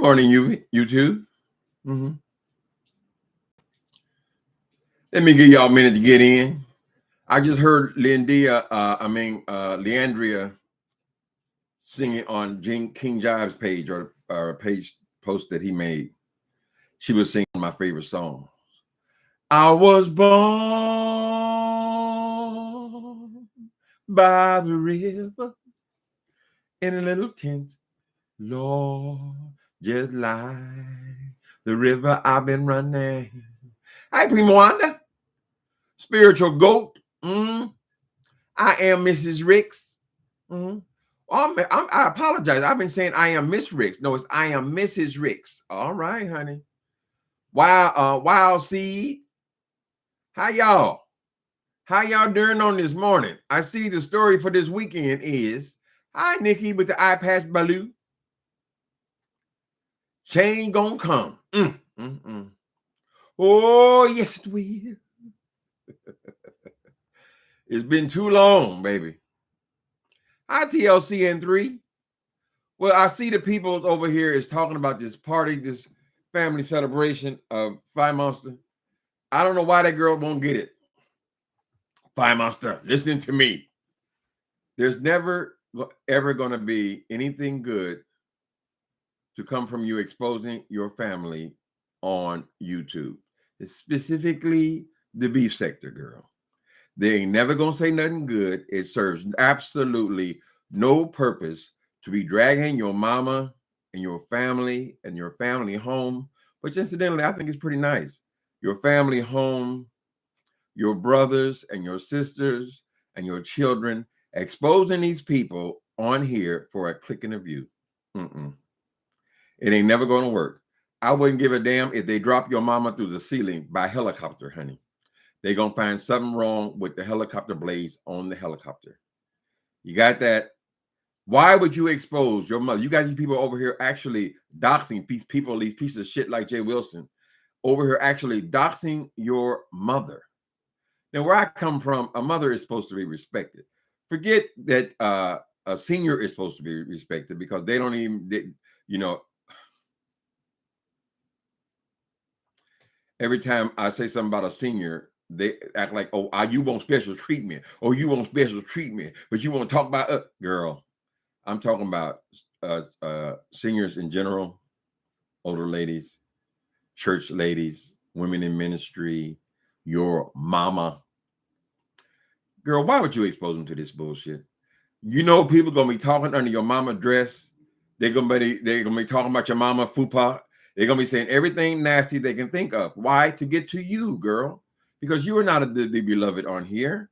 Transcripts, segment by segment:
morning, YouTube. hmm Let me give y'all a minute to get in. I just heard Leandria singing on King Jive's page or page post that he made. She was singing my favorite song. I was born by the river in a little tent, Lord, just like the river I've been running. Hi, Primo Wanda. Spiritual goat. I am Mrs. Ricks. I apologize. I've been saying I am Miss Ricks. No, it's I am Mrs. Ricks. All right, honey. Wild Seed. How y'all? How y'all doing on this morning? I see the story for this weekend is, hi, Nikki with the eye patch baloo. Change gonna come. Oh, yes, it will. It's been too long, baby. Hi, TLCN3. Well, I see the people over here is talking about this party, this family celebration of Fire Monster. I don't know why that girl won't get it. Fire Monster, listen to me. There's never, ever going to be anything good to come from you exposing your family on YouTube. It's specifically the beef sector, girl. They ain't never going to say nothing good. It serves absolutely no purpose to be dragging your mama and your family home, which incidentally, I think is pretty nice. Your family home, your brothers and your sisters and your children, exposing these people on here for a click and a view. It ain't never going to work. I wouldn't give a damn if they drop your mama through the ceiling by helicopter, honey. They're going to find something wrong with the helicopter blades on the helicopter. You got that? Why would you expose your mother? You got these people over here actually doxing these pieces of shit like Jay Wilson, over here actually doxing your mother. Now, where I come from, a mother is supposed to be respected. Forget that a senior is supposed to be respected because they don't even, every time I say something about a senior, they act like, oh, you want special treatment. Oh, you want special treatment, but you want to talk about, girl. I'm talking about seniors in general, older ladies, church ladies, women in ministry, your mama. Girl, why would you expose them to this bullshit? You know people gonna be talking under your mama dress. They're gonna be talking about your mama fupa. They're gonna be saying everything nasty they can think of. Why? To get to you, girl. Because you are not the beloved on here.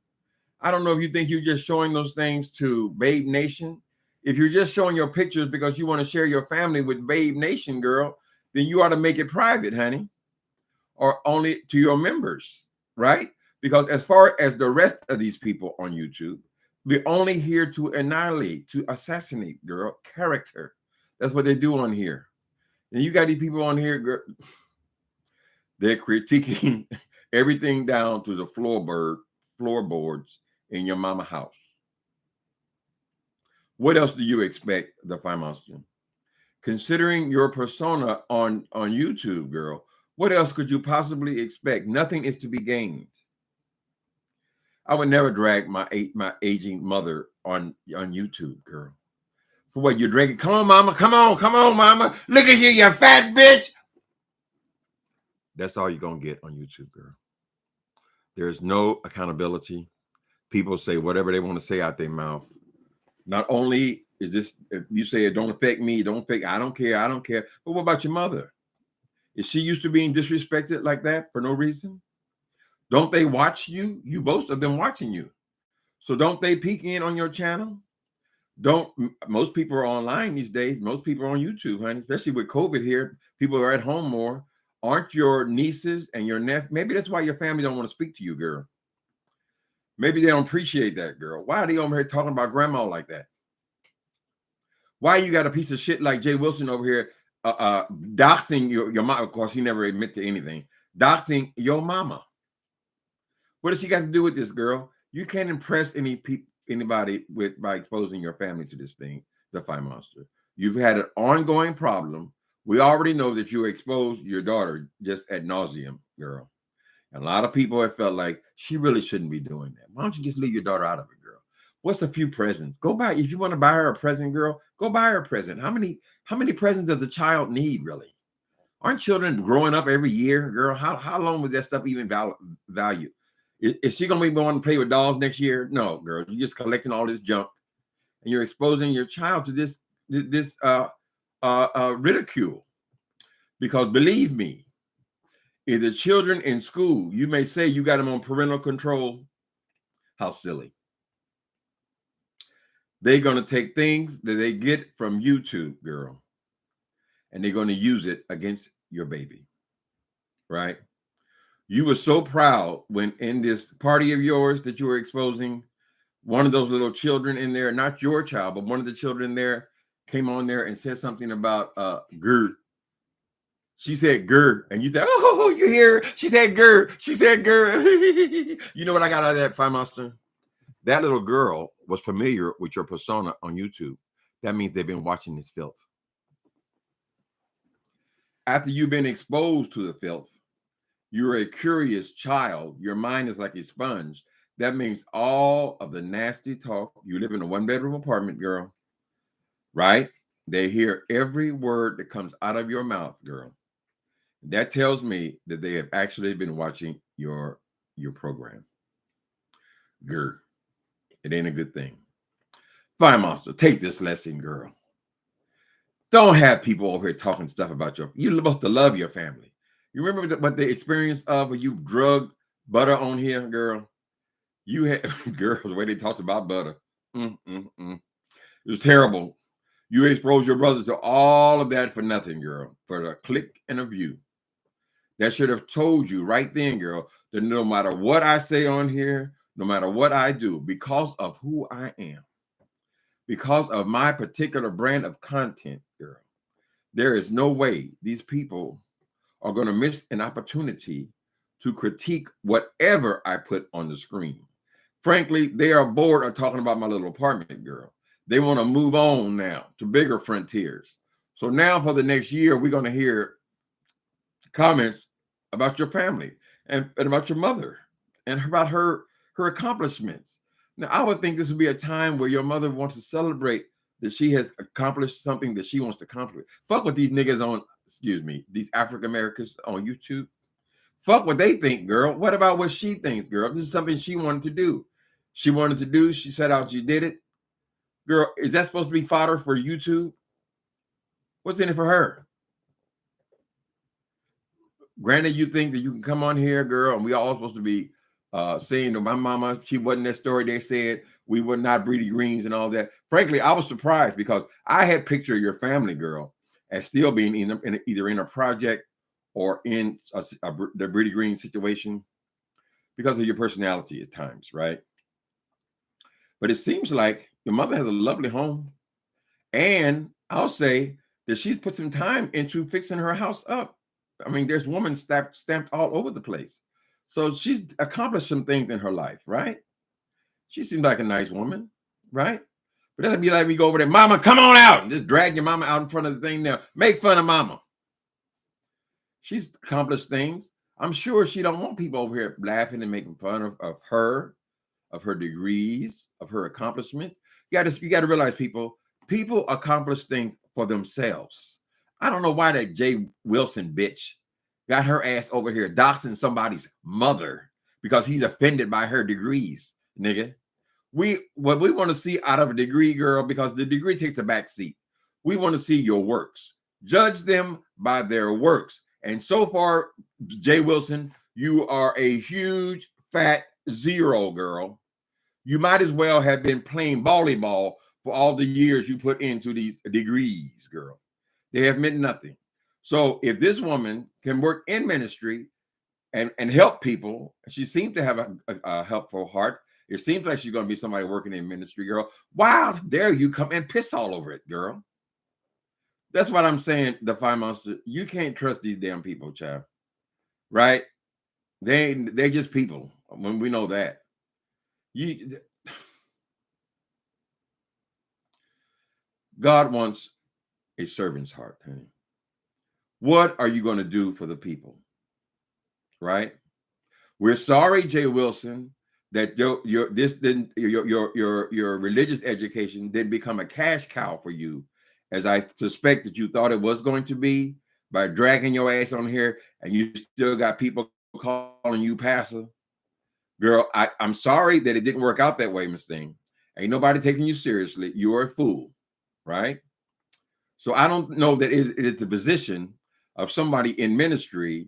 I don't know if you think you're just showing those things to Babe Nation. If you're just showing your pictures because you want to share your family with Babe Nation, girl, then you ought to make it private, honey, or only to your members, right? Because as far as the rest of these people on YouTube, we're only here to annihilate, to assassinate, girl, character. That's what they do on here. And you got these people on here, girl, they're critiquing everything down to the floorboards in your mama house. What else do you expect, the Fire Monster? Considering your persona on YouTube, girl, what else could you possibly expect? Nothing is to be gained. I would never drag my aging mother on YouTube, girl. For what you're drinking? Come on, mama. Come on, mama. Look at you fat bitch. That's all you're going to get on YouTube, girl. There's no accountability. People say whatever they want to say out their mouth. Not only is this, if you say it don't affect me, I don't care. But what about your mother? Is she used to being disrespected like that for no reason? Don't they watch you? You boast of them watching you. So don't they peek in on your channel? Most people are online these days. Most people are on YouTube, honey, especially with COVID here. People are at home more. Aren't your nieces and your nephew? Maybe that's why your family don't want to speak to you, girl. Maybe they don't appreciate that, girl. Why are they over here talking about grandma like that? Why you got a piece of shit like Jay Wilson over here doxing your mom? Of course, he never admit to anything. Doxing your mama. What does she got to do with this, girl? You can't impress anybody by exposing your family to this thing, the Fire Monster. You've had an ongoing problem We already know that you exposed your daughter just ad nauseum, girl. And a lot of people have felt like she really shouldn't be doing that. Why don't you just leave your daughter out of it, girl? What's a few presents? Go buy, if you want to buy her a present, girl, go buy her a present. How many presents does a child need, really? Aren't children growing up every year, girl? How long was that stuff even value? Is she gonna be going to play with dolls next year? No, girl. You're just collecting all this junk and you're exposing your child to this ridicule. Because believe me, if the children in school, you may say you got them on parental control. How silly. They're going to take things that they get from YouTube, girl, and they're going to use it against your baby, right? You were so proud when in this party of yours that you were exposing, one of those little children in there, not your child, but one of the children there came on there and said something about GER. She said GER, and you said, "Oh, you hear her? She said GER. She said GER." You know what I got out of that, Fire Monster? That little girl was familiar with your persona on YouTube. That means they've been watching this filth. After you've been exposed to the filth, you're a curious child. Your mind is like a sponge. That means all of the nasty talk. You live in a one-bedroom apartment, girl, right? They hear every word that comes out of your mouth, girl. That tells me that they have actually been watching your program. GER. It ain't a good thing. Fire Monster, take this lesson, girl. Don't have people over here talking stuff about you're supposed to love your family. You remember what the experience of when you drugged butter on here, girl? You had girls the way they talked about butter. It was terrible. You exposed your brother to all of that for nothing, girl. For a click and a view. That should have told you right then, girl, that no matter what I say on here, no matter what I do, because of who I am, because of my particular brand of content, girl, there is no way these people are going to miss an opportunity to critique whatever I put on the screen. Frankly, they are bored of talking about my little apartment, girl. They want to move on now to bigger frontiers. So now for the next year, we're going to hear comments about your family and about your mother and about her accomplishments. Now, I would think this would be a time where your mother wants to celebrate that she has accomplished something that she wants to accomplish. Fuck with these niggas on, excuse me, these African Americans on YouTube. Fuck what they think, girl. What about what she thinks, girl? This is something she wanted to do. She wanted to do, she set out, she did it. Girl, is that supposed to be fodder for YouTube? What's in it for her? Granted, you think that you can come on here, girl, and we all supposed to be saying that my mama, she wasn't that story they said. We were not Breedy Greens and all that. Frankly, I was surprised because I had pictured your family, girl, as still being either in a project or in the Breedy Green situation because of your personality at times, right? But it seems like your mother has a lovely home. And I'll say that she's put some time into fixing her house up. I mean, there's women stamped all over the place. So she's accomplished some things in her life, right? She seems like a nice woman, right? But doesn't be like we go over there, mama, come on out, and just drag your mama out in front of the thing now. Make fun of mama. She's accomplished things. I'm sure she don't want people over here laughing and making fun of her, of her degrees, of her accomplishments. You got to realize, people accomplish things for themselves. I don't know why that Jay Wilson bitch got her ass over here doxing somebody's mother because he's offended by her degrees, nigga. What we want to see out of a degree, girl, because the degree takes a back seat. We want to see your works. Judge them by their works. And so far, Jay Wilson, you are a huge fat zero, girl. You might as well have been playing volleyball for all the years you put into these degrees, girl. They have meant nothing. So if this woman can work in ministry and help people, she seems to have a helpful heart. It seems like she's going to be somebody working in ministry, girl. Wow, dare you come and piss all over it, girl. That's what I'm saying, the Fire Monster. You can't trust these damn people, child. Right? They're just people. When we know that. God wants a servant's heart, honey. What are you going to do for the people? Right? We're sorry, Jay Wilson, that your religious education didn't become a cash cow for you, as I suspect that you thought it was going to be by dragging your ass on here, and you still got people calling you pastor. Girl, I'm sorry that it didn't work out that way, Miss Thing. Ain't nobody taking you seriously. You're a fool, right? So I don't know that it is the position of somebody in ministry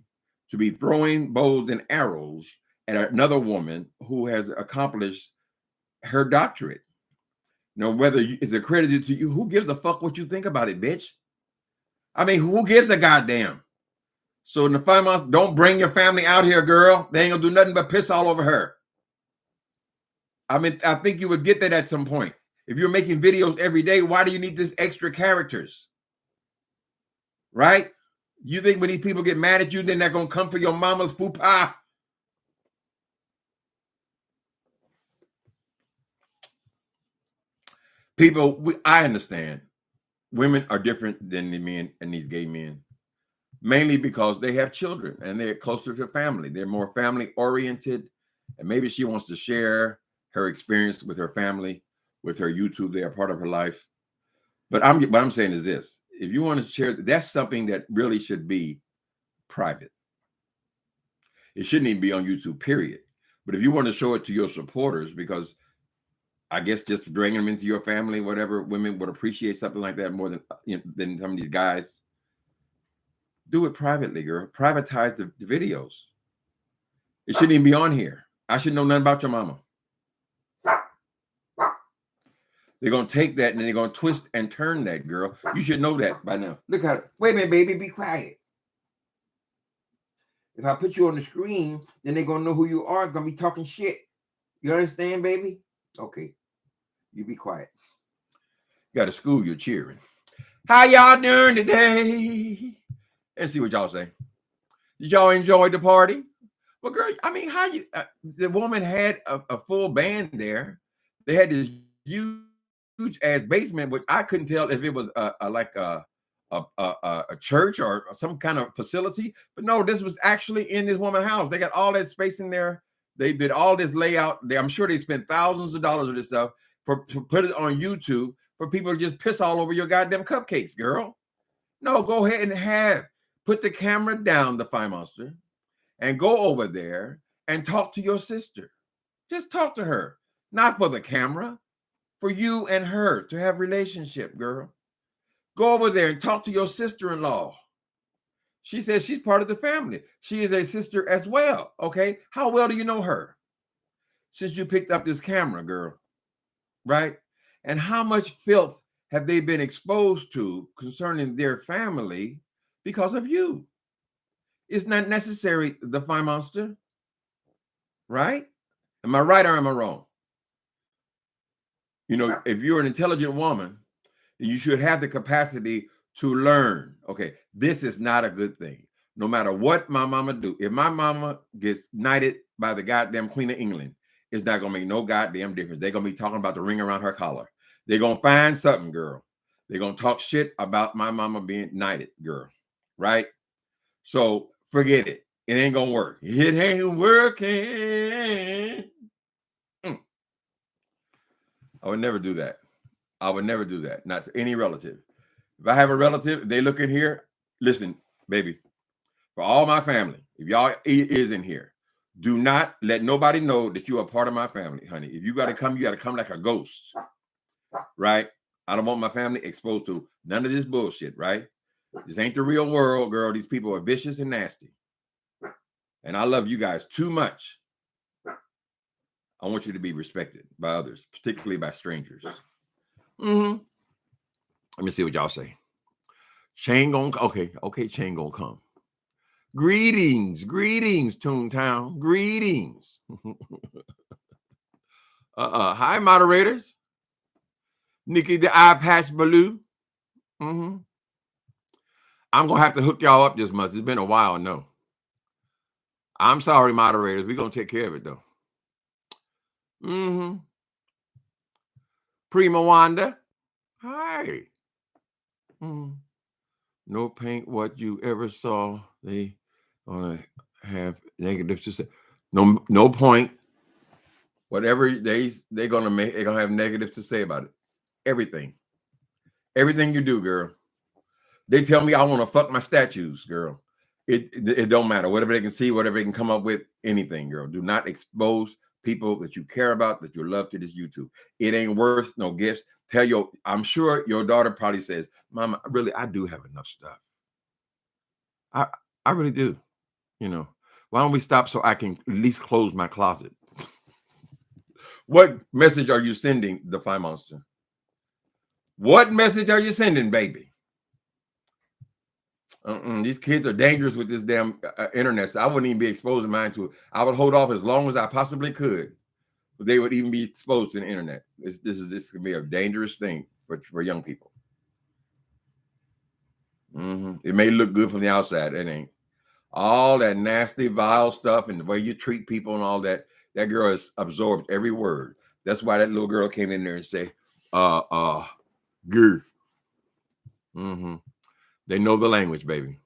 to be throwing bows and arrows at another woman who has accomplished her doctorate. Now, whether it's accredited to you, who gives a fuck what you think about it, bitch? I mean, who gives a goddamn? So in the 5 months, don't bring your family out here, girl. They ain't gonna do nothing but piss all over her. I mean, I think you would get that at some point. If you're making videos every day, why do you need this extra characters? Right? You think when these people get mad at you, then they're gonna come for your mama's fupa? People, I understand women are different than the men and these gay men, mainly because they have children and they're closer to family. They're more family oriented, and maybe she wants to share her experience with her family, with her YouTube. They are part of her life. But what I'm saying is this: if you want to share, that's something that really should be private. It shouldn't even be on YouTube, period. But if you want to show it to your supporters, because I guess just bringing them into your family, whatever, women would appreciate something like that more than some of these guys. Do it privately, girl. Privatize the videos. It shouldn't even be on here. I should know nothing about your mama. They're gonna take that and then they're gonna twist and turn that, girl. You should know that by now. Look at it. Wait a minute, baby, be quiet. If I put you on the screen, then they're gonna know who you are. Gonna be talking shit. You understand, baby? Okay. You be quiet. You got to school, you're cheering. How y'all doing today? And see what y'all say. Did y'all enjoy the party? Well, girl, I mean, how you? The woman had a full band there. They had this huge ass basement, which I couldn't tell if it was a church or some kind of facility. But no, this was actually in this woman's house. They got all that space in there. They did all this layout. I'm sure they spent thousands of dollars on this stuff to put it on YouTube for people to just piss all over your goddamn cupcakes, girl. No, go ahead and put the camera down, the Fire Monster, and go over there and talk to your sister. Just talk to her, not for the camera, for you and her to have relationship, girl. Go over there and talk to your sister-in-law. She says she's part of the family. She is a sister as well, okay? How well do you know her? Since you picked up this camera, girl, right? And how much filth have they been exposed to concerning their family because of you? It's not necessary, the Fire Monster, right? Am I right or am I wrong? You know, if you're an intelligent woman, you should have the capacity to learn. Okay, this is not a good thing. No matter what my mama do, if my mama gets knighted by the goddamn Queen of England, it's not gonna make no goddamn difference. They're gonna be talking about the ring around her collar. They're gonna find something, girl. They're gonna talk shit about my mama being knighted, girl. Right? So forget it. It ain't gonna work. It ain't working. I would never do that. I would never do that. Not to any relative. If I have a relative, they look in here. Listen, baby, for all my family, if y'all is in here, do not let nobody know that you are part of my family, honey. If you got to come, you got to come like a ghost, right? I don't want my family exposed to none of this bullshit, right? This ain't the real world, girl. These people are vicious and nasty. And I love you guys too much. I want you to be respected by others, particularly by strangers. Let me see what y'all say. Chain gonna okay, chain gonna come. Greetings, Toontown. Greetings. Hi, moderators. Nikki the Eye Patch Baloo. I'm gonna have to hook y'all up this month. It's been a while, no. I'm sorry, moderators. We're gonna take care of it though. Prima Wanda. Hi. No paint what you ever saw. They gonna have negative to say. No point. Whatever they're gonna make, they're gonna have negative to say about it. Everything. Everything you do, girl. They tell me I want to fuck my statues, girl. It don't matter. Whatever they can see, whatever they can come up with, anything, girl. Do not expose people that you care about, that you love to this YouTube. It ain't worth no gifts. I'm sure your daughter probably says, Mama, really, I do have enough stuff. I I really do. You know, why don't we stop so I can at least close my closet? What message are you sending, the Fly Monster? What message are you sending, baby? These kids are dangerous with this damn internet. So I wouldn't even be exposing mine to it. I would hold off as long as I possibly could. But they would even be exposed to the internet. This could be a dangerous thing for young people. It may look good from the outside. It ain't. All that nasty, vile stuff and the way you treat people and all that. That girl has absorbed every word. That's why that little girl came in there and say, "Gir." They know the language, baby.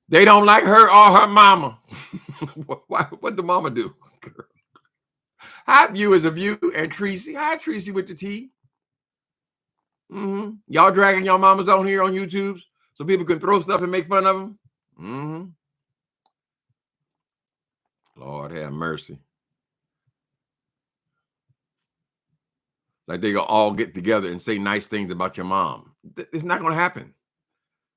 They don't like her or her mama. What the mama do? Hi, viewers of you and Tracy. Hi, Tracy with the T. Y'all dragging y'all mamas on here on YouTube so people can throw stuff and make fun of them. Lord have mercy. Like they gonna all get together and say nice things about your mom. It's not gonna happen.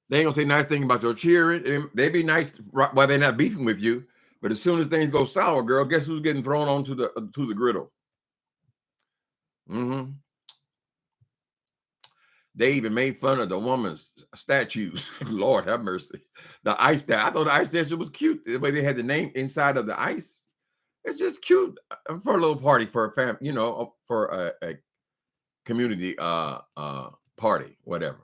They ain't gonna say nice things about your children. They be nice while they're not beefing with you. But as soon as things go sour, girl, guess who's getting thrown onto the griddle? They even made fun of the woman's statues. Lord have mercy. The ice statue. I thought the ice statue was cute. The way they had the name inside of the ice. It's just cute for a little party for a family, you know, for a community party, whatever.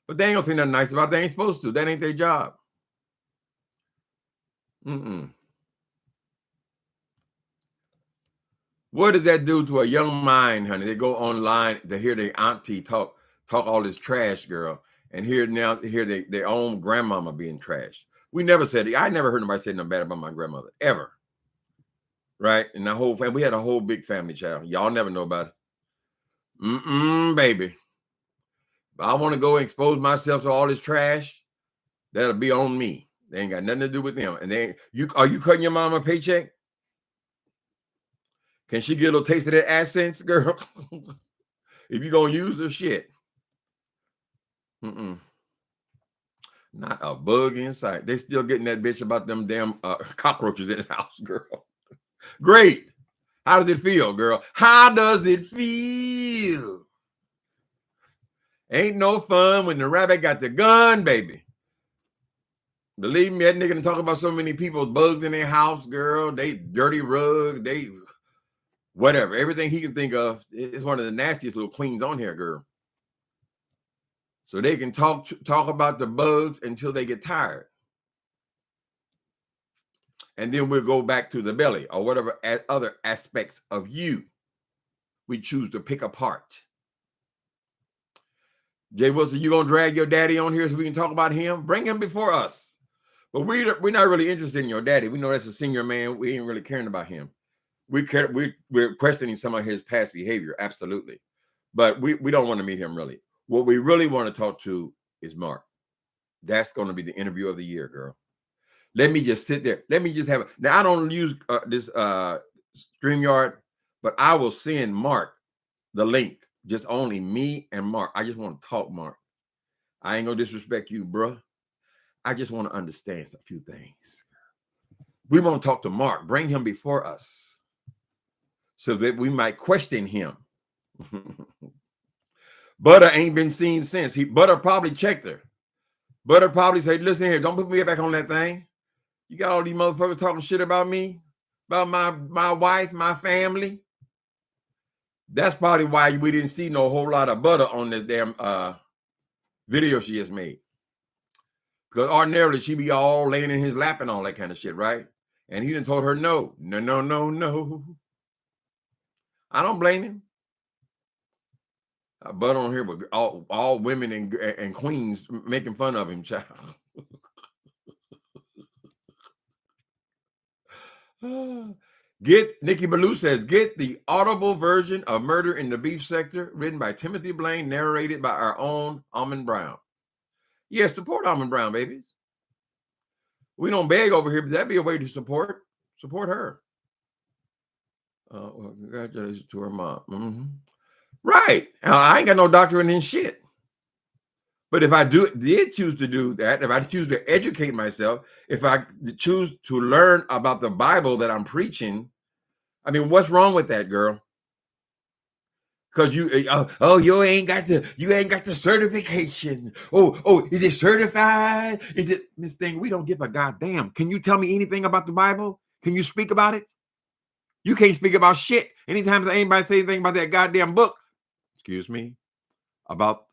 But they ain't gonna say nothing nice about it. They ain't supposed to. That ain't their job. What does that do to a young mind, honey? They go online to hear their auntie talk all this trash, girl, and hear their own grandmama being trashed. We never said it. I never heard nobody say nothing bad about my grandmother ever. Right? And the whole family, we had a whole big family, child. Y'all never know about it. Baby. If I want to go expose myself to all this trash, that'll be on me. They ain't got nothing to do with them. And are you cutting your mama a paycheck? Can she get a little taste of that AdSense, girl? If you're gonna use her shit. Not a bug in sight. They still getting that bitch about them damn cockroaches in the house, girl. Great. How does it feel, girl? How does it feel? Ain't no fun when the rabbit got the gun, baby. Believe me, that nigga done talk about so many people's bugs in their house, girl. They dirty rugs, they whatever. Everything he can think of is one of the nastiest little queens on here, girl. So they can talk about the bugs until they get tired. And then we'll go back to the belly or whatever other aspects of you we choose to pick apart. Jay Wilson, you gonna drag your daddy on here so we can talk about him? Bring him before us. But we're not really interested in your daddy. We know that's a senior man. We ain't really caring about him. We're questioning some of his past behavior, absolutely. But we don't want to meet him really. What we really want to talk to is Mark. That's going to be the interview of the year, girl. Let me just sit there. Let me just have it. Now, I don't use this StreamYard, but I will send Mark the link. Just only me and Mark. I just want to talk, Mark. I ain't gonna disrespect you, bro. I just want to understand a few things. We want to talk to Mark. Bring him before us so that we might question him. Butter ain't been seen since. Butter probably checked her. Butter probably said, listen here, don't put me back on that thing. You got all these motherfuckers talking shit about me, about my wife, my family. That's probably why we didn't see no whole lot of Butter on this damn video she just made. Because ordinarily she be all laying in his lap and all that kind of shit, right? And he done told her no. I don't blame him. But on here with all women and queens making fun of him, child. Nikki Ballou says, get the audible version of Murder in the Beef Sector, written by Timothy Blaine, narrated by our own Almond Brown. Yes, support Almond Brown, babies. We don't beg over here, but that'd be a way to support her. Well, congratulations to her mom. Mm-hmm. Right. I ain't got no doctorate in shit. But if I did choose to do that, if I choose to educate myself, if I choose to learn about the Bible that I'm preaching, I mean, what's wrong with that, girl? Because you ain't got the certification. Oh, is it certified? Is it, Miss Thing? We don't give a goddamn. Can you tell me anything about the Bible? Can you speak about it? You can't speak about shit. Anytime anybody say anything about that goddamn book, excuse me, about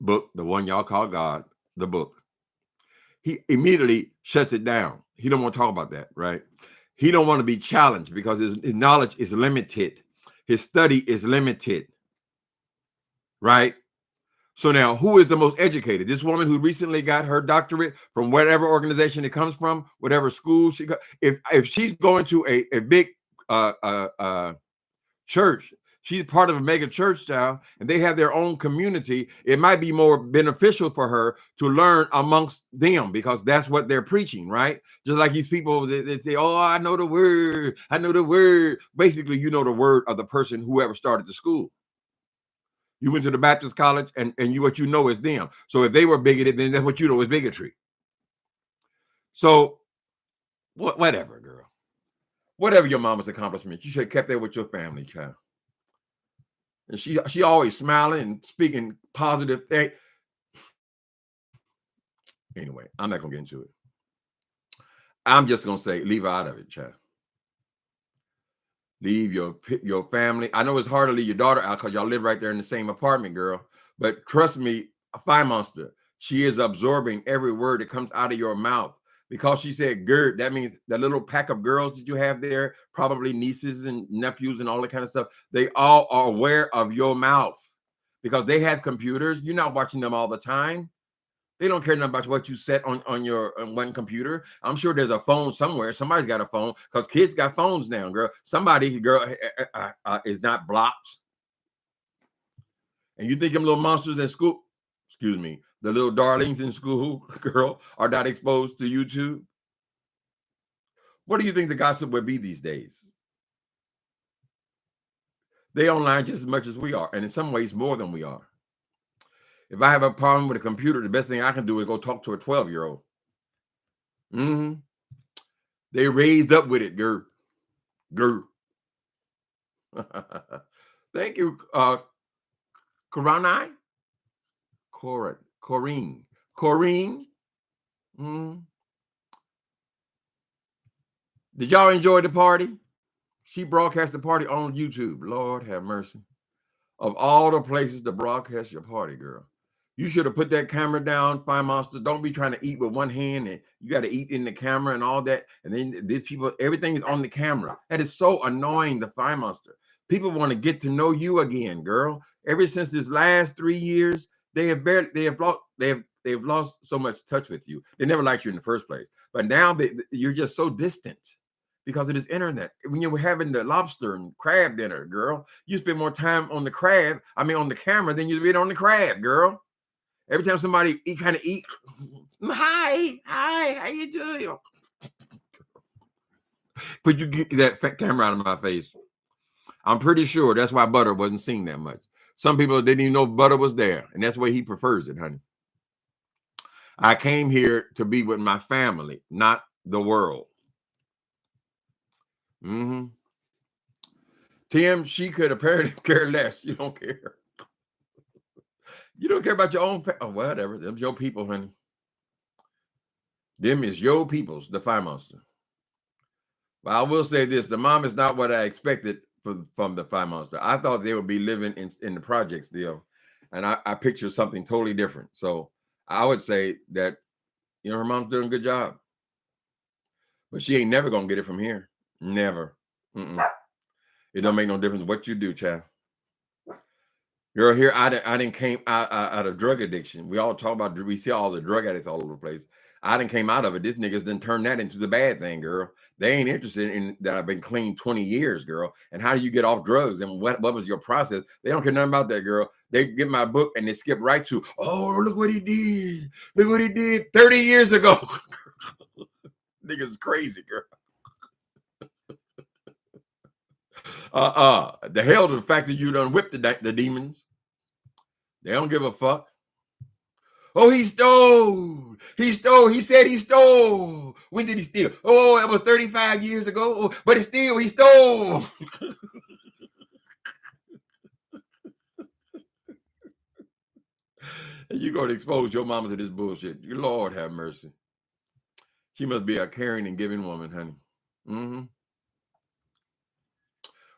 book, the one y'all call God, the book, he immediately shuts it down. He don't want to talk about that, right? He don't want to be challenged because his knowledge is limited. His study is limited, right? So now, who is the most educated? This woman who recently got her doctorate from whatever organization it comes from, whatever school she got. If she's going to a big church, she's part of a mega church style, and they have their own community, it might be more beneficial for her to learn amongst them because that's what they're preaching, right? Just like these people that say, oh, I know the word. Basically, you know the word of the person whoever started the school. You went to the Baptist college, and what you know is them. So if they were bigoted, then that's what you know is bigotry. So whatever, girl. Whatever your mama's accomplishment, you should have kept that with your family, child. And she always smiling and speaking positive things. Anyway, I'm not gonna get into it. I'm just gonna say, leave her out of it, child. Leave your family. I know it's hard to leave your daughter out because y'all live right there in the same apartment, girl. But trust me, a fire monster. She is absorbing every word that comes out of your mouth. Because she said "gird," that means the little pack of girls that you have there, probably nieces and nephews and all that kind of stuff, they all are aware of your mouth because they have computers. You're not watching them all the time. They don't care nothing about what you set on your one computer. I'm sure there's a phone somewhere. Somebody's got a phone because kids got phones now, girl. Somebody, girl, is not blocked. And you think them little monsters in school, excuse me, the little darlings in school, girl, are not exposed to YouTube? What do you think the gossip would be these days? They online just as much as we are, and in some ways more than we are. If I have a problem with a computer, the best thing I can do is go talk to a 12-year-old. Mm-hmm. They raised up with it, girl. Thank you, Corinne. Mm. Did y'all enjoy the party? She broadcast the party on YouTube. Lord have mercy. Of all the places to broadcast your party, girl, you should have put that camera down, Fire Monster. Don't be trying to eat with one hand and you got to eat in the camera and all that. And then these people, everything is on the camera. That is so annoying, the Fire Monster. People want to get to know you again, girl. Ever since this last 3 years, they've lost so much touch with you. They never liked you in the first place. But now you're just so distant because of this internet. When you were having the lobster and crab dinner, girl, you spend more time on the camera than you did on the crab, girl. Every time somebody kind of eat, hi, how you doing? But you get that fat camera out of my face. I'm pretty sure that's why Butter wasn't seen that much. Some people didn't even know Butter was there, and that's the way he prefers it, honey. I came here to be with my family, not the world. Mm-hmm. Tim, she could apparently care less. You don't care. You don't care about your own, whatever. Them's your people, honey. Them is your peoples, the Fire Monster. But I will say this: the mom is not what I expected from the Fire Monster. I thought they would be living in the project still, and I pictured something totally different. So I would say that her mom's doing a good job, but she ain't never gonna get it from here. Never. Mm-mm. It don't make no difference what you do, child. Girl, here I didn't came out of drug addiction. We all talk about, we see all the drug addicts all over the place. I didn't came out of it. This niggas didn't turn that into the bad thing, girl. They ain't interested in that. I've been clean 20 years, girl. And how do you get off drugs? And what was your process? They don't care nothing about that, girl. They get my book and they skip right to, oh, look what he did. Look what he did 30 years ago. Niggas crazy, girl. The hell to the fact that you done whipped the demons. They don't give a fuck. Oh, he stole. He stole. He said he stole. When did he steal? Oh, it was 35 years ago. Oh, but he stole. And you're going to expose your mama to this bullshit. Your Lord have mercy. She must be a caring and giving woman, honey. Mm-hmm.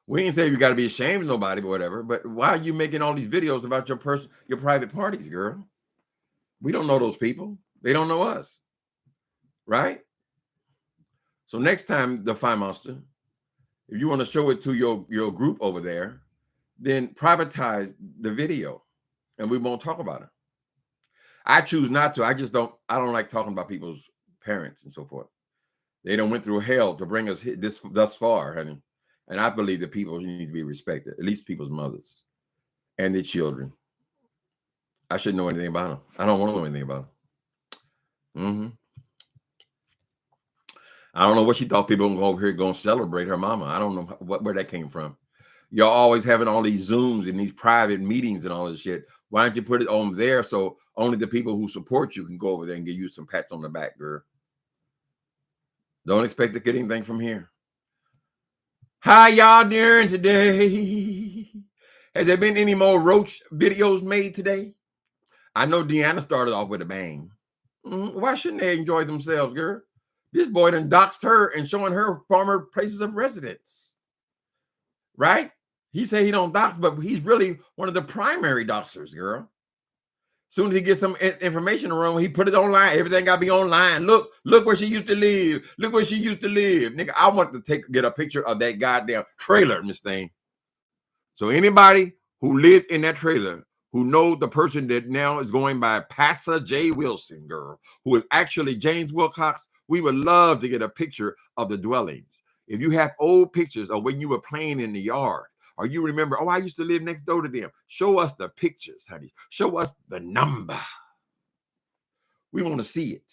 We ain't say you got to be ashamed of nobody, but whatever. But why are you making all these videos about your private parties, girl? We don't know those people. They don't know us. Right? So next time, the Fire Monster, if you want to show it to your group over there, then privatize the video and we won't talk about it. I choose not to. I don't like talking about people's parents and so forth. They done went through hell to bring us thus far, honey. And I believe that people need to be respected, at least people's mothers and their children. I shouldn't know anything about them. I don't want to know anything about them. Mm-hmm. I don't know what she thought people were going to go over here going to celebrate her mama. I don't know where that came from. Y'all always having all these Zooms and these private meetings and all this shit. Why don't you put it on there so only the people who support you can go over there and give you some pats on the back, girl? Don't expect to get anything from here. How y'all doing today? Has there been any more roach videos made today? I know Deanna started off with a bang. Why shouldn't they enjoy themselves, girl? This boy done doxed her and showing her former places of residence. Right? He said he don't dox, but he's really one of the primary doxers, girl. Soon as he gets some information around, he put it online. Everything got to be online. Look where she used to live. Look where she used to live. Nigga, I want to get a picture of that goddamn trailer, Miss Thing. So anybody who lived in that trailer, who knows the person that now is going by Pastor J. Wilson, girl, who is actually James Wilcox, we would love to get a picture of the dwellings. If you have old pictures of when you were playing in the yard, or you remember, oh, I used to live next door to them. Show us the pictures, honey. Show us the number. We want to see it.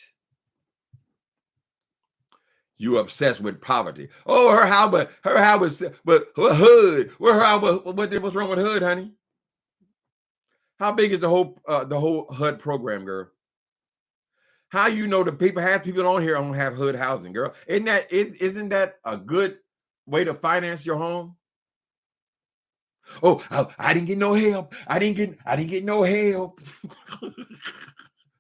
You obsessed with poverty. Oh, her house, but her hood. What's wrong with hood, honey? How big is the whole HUD program, girl? How you know the people, half people on here don't have hood housing, girl? Isn't that a good way to finance your home? Oh, I didn't get no help. I didn't get no help.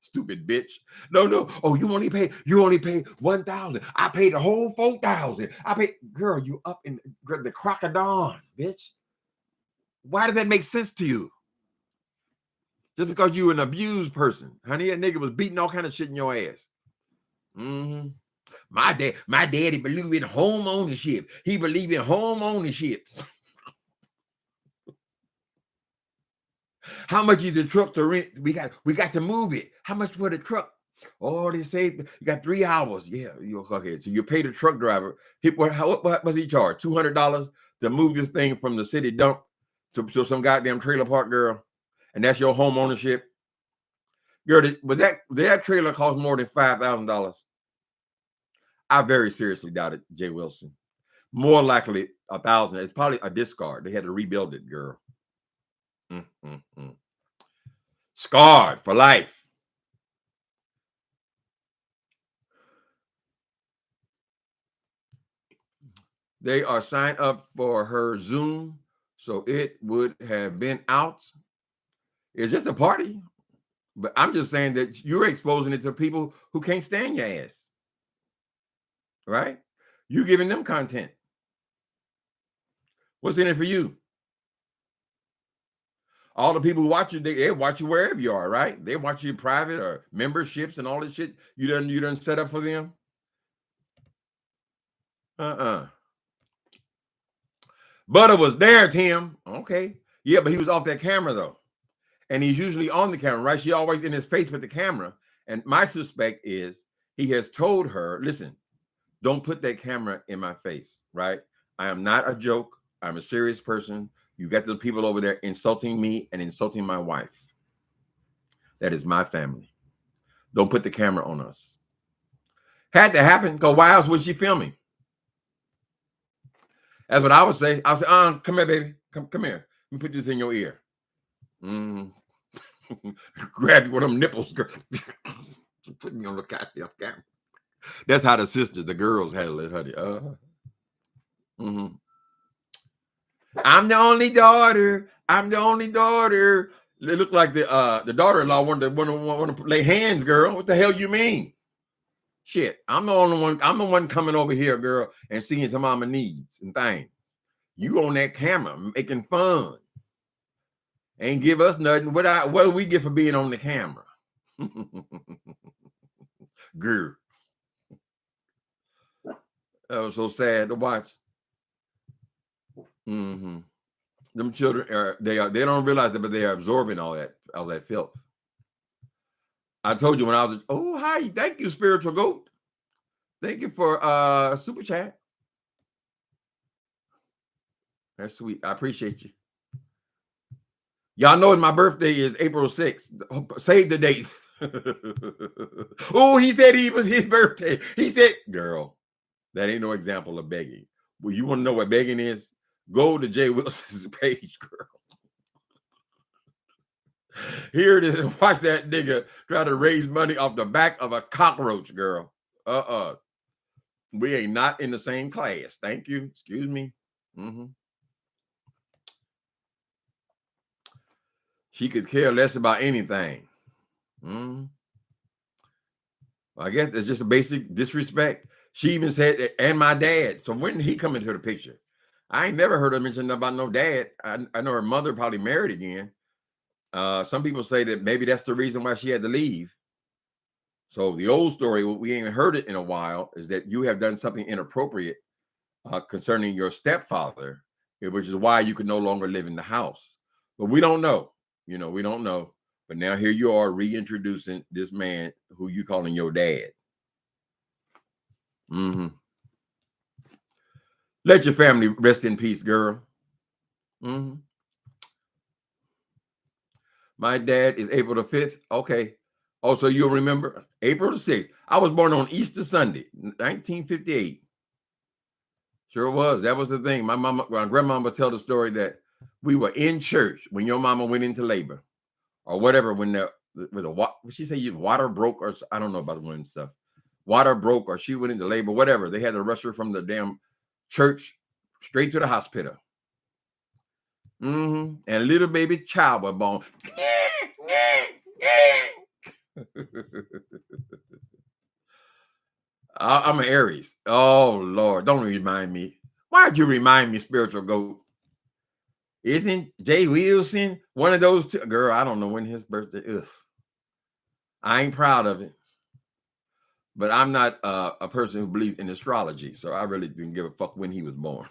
Stupid bitch. No. Oh, you only pay 1,000. I paid the whole 4,000. I paid, girl, you up in the crack of dawn, bitch. Why does that make sense to you? Just because you an abused person. Honey, that nigga was beating all kind of shit in your ass. Mm-hmm. My daddy believed in home ownership. He believed in home ownership. How much is the truck to rent? We got to move it. How much for the truck? Oh, they say you got 3 hours. Yeah, you're okay. So you pay the truck driver. What was he charged? $200 to move this thing from the city dump to some goddamn trailer park, girl. And that's your home ownership. Girl, that trailer cost more than $5,000. I very seriously doubt it, Jay Wilson. More likely 1,000. It's probably a discard. They had to rebuild it, girl. Scarred for life. They are signed up for her Zoom, so it would have been out. It's just a party. But I'm just saying that you're exposing it to people who can't stand your ass. Right? You giving them content. What's in it for you? All the people who watch you, they watch you wherever you are, right? They watch you private or memberships and all this shit you done set up for them. Butter was there, Tim. Okay. Yeah, but he was off that camera though. And he's usually on the camera, right? She always in his face with the camera. And my suspect is he has told her, listen, don't put that camera in my face, right? I am not a joke. I'm a serious person. You got the people over there insulting me and insulting my wife. That is my family. Don't put the camera on us. Had to happen, because why else would she film me? That's what I would say. I would say, come here, baby. Come here. Let me put this in your ear. Grab you with them nipples. Put me on the goddamn camera. That's how the sisters, the girls handle it, honey. I'm the only daughter. I'm the only daughter. They look like the daughter-in-law wanted to lay hands, girl. What the hell you mean? Shit, I'm the only one. I'm the one coming over here, girl, and seeing to mama needs and things. You on that camera making fun. Ain't give us nothing. What do we get for being on the camera? Girl. That was so sad to watch. Them children they don't realize that, but they are absorbing all that filth. I told you when I was, hi, thank you, spiritual goat. Thank you for super chat. That's sweet. I appreciate you. Y'all know my birthday is April 6th. Save the date. He said it was his birthday. He said, girl, that ain't no example of begging. Well, you want to know what begging is? Go to Jay Wilson's page, girl. Here it is. Watch that nigga try to raise money off the back of a cockroach, girl. We ain't not in the same class. Thank you. Excuse me. She could care less about anything. I guess it's just a basic disrespect. She even said, and my dad. So when did he come into the picture? I ain't never heard her mention about no dad. I know her mother probably married again. Some people say that maybe that's the reason why she had to leave. So the old story, we ain't heard it in a while, is that you have done something inappropriate concerning your stepfather, which is why you could no longer live in the house. But we don't know. We don't know. But now here you are reintroducing this man who you calling your dad. Let your family rest in peace, girl. My dad is April the 5th. Okay. Also, you'll remember April the 6th. I was born on Easter Sunday, 1958. Sure was. That was the thing. My grandmama would tell the story that we were in church when your mama went into labor or whatever, when there was she said water broke, or I don't know about the women stuff. Water broke, or she went into labor, whatever. They had to rush her from the damn church straight to the hospital. And a little baby child was born. I'm an Aries. Oh, Lord. Don't remind me. Why'd you remind me, spiritual goat? Isn't Jay Wilson one of those two? Girl, I don't know when his birthday is. I ain't proud of it. But I'm not a person who believes in astrology, so I really didn't give a fuck when he was born.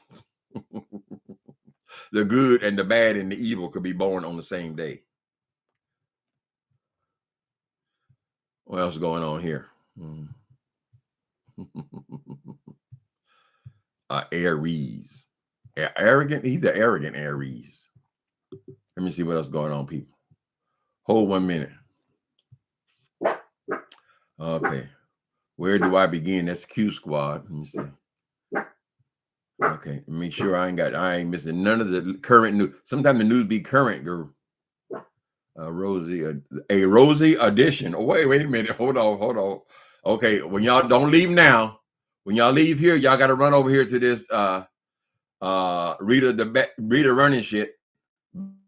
The good and the bad and the evil could be born on the same day. What else is going on here? Aries. Arrogant? He's an arrogant Aries. Let me see what else is going on, people. Hold 1 minute. Okay. Where do I begin? That's Q Squad. Let me see. Okay. Make sure I ain't missing none of the current news. Sometimes the news be current, girl. A Rosie edition. Oh, wait a minute. Hold on. Okay. When y'all don't leave now, when y'all leave here, y'all got to run over here to this Rita running shit.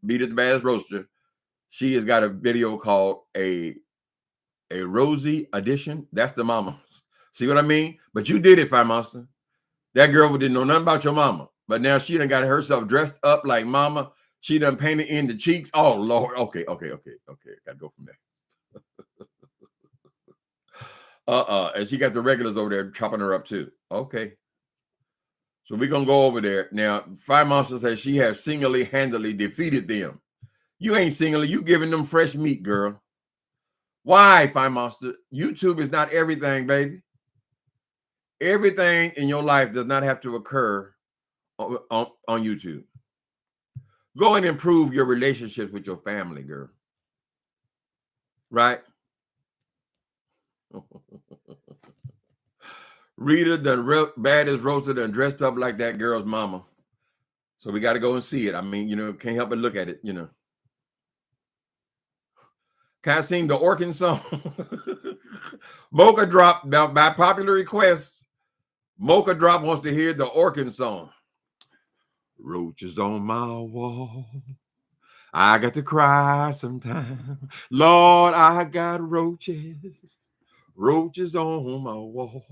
Rita the Baddest Roaster. She has got a video called a Rosie edition. That's the mama. See what I mean? But you did it, Fire Monster. That girl didn't know nothing about your mama. But now she done got herself dressed up like mama. She done painted in the cheeks. Oh, Lord. Okay. Gotta go from there. And she got the regulars over there chopping her up too. Okay. So we're going to go over there. Now, Fire Monster says she has single-handedly defeated them. You ain't singly, you giving them fresh meat, girl. Why, Fire Monster? YouTube is not everything, baby. Everything in your life does not have to occur on YouTube. Go and improve your relationships with your family, girl. Right? Rita done bad as roasted and dressed up like that girl's mama. So we got to go and see it. I mean, can't help but look at it, Can I sing the Orkin song? Mocha Drop, by popular request, Mocha Drop wants to hear the Orkin song. Roaches on my wall. I got to cry sometime. Lord, I got roaches. Roaches on my wall.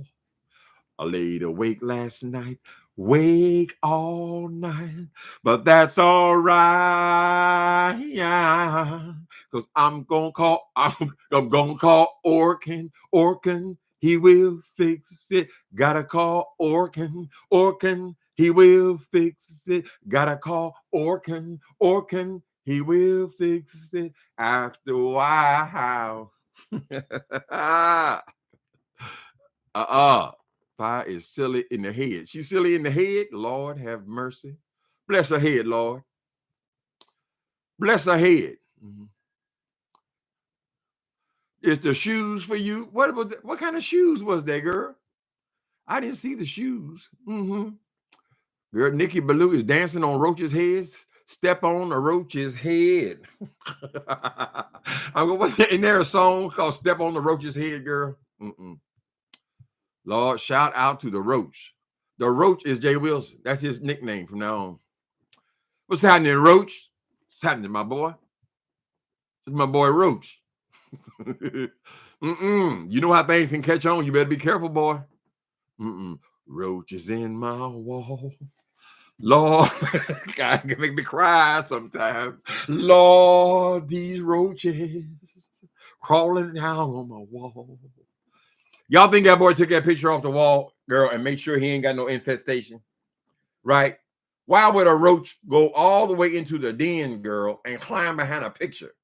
I laid awake last night, wake all night, but that's all right. Cause I'm gonna call Orkin, he will fix it. Gotta call Orkin, he will fix it. Gotta call Orkin, he will fix it after a while. Pie is silly in the head. She's silly in the head. Lord have mercy. Bless her head, Lord. Bless her head. Mm-hmm. Is the shoes for you? What kind of shoes was that, girl? I didn't see the shoes. Mm-hmm. Girl, Nikki Ballou is dancing on roaches' heads. Step on a roach's head. Isn't there a song called Step on the Roach's Head, girl? Mm-mm. Lord, shout out to the Roach. The Roach is Jay Wilson. That's his nickname from now on. What's happening, Roach? What's happening, my boy? This is my boy Roach. You know how things can catch on. You better be careful, boy. Roach is in my wall. Lord, God can make me cry sometimes. Lord, these roaches crawling down on my wall. Y'all think that boy took that picture off the wall, girl, and make sure he ain't got no infestation? Right? Why would a roach go all the way into the den, girl, and climb behind a picture?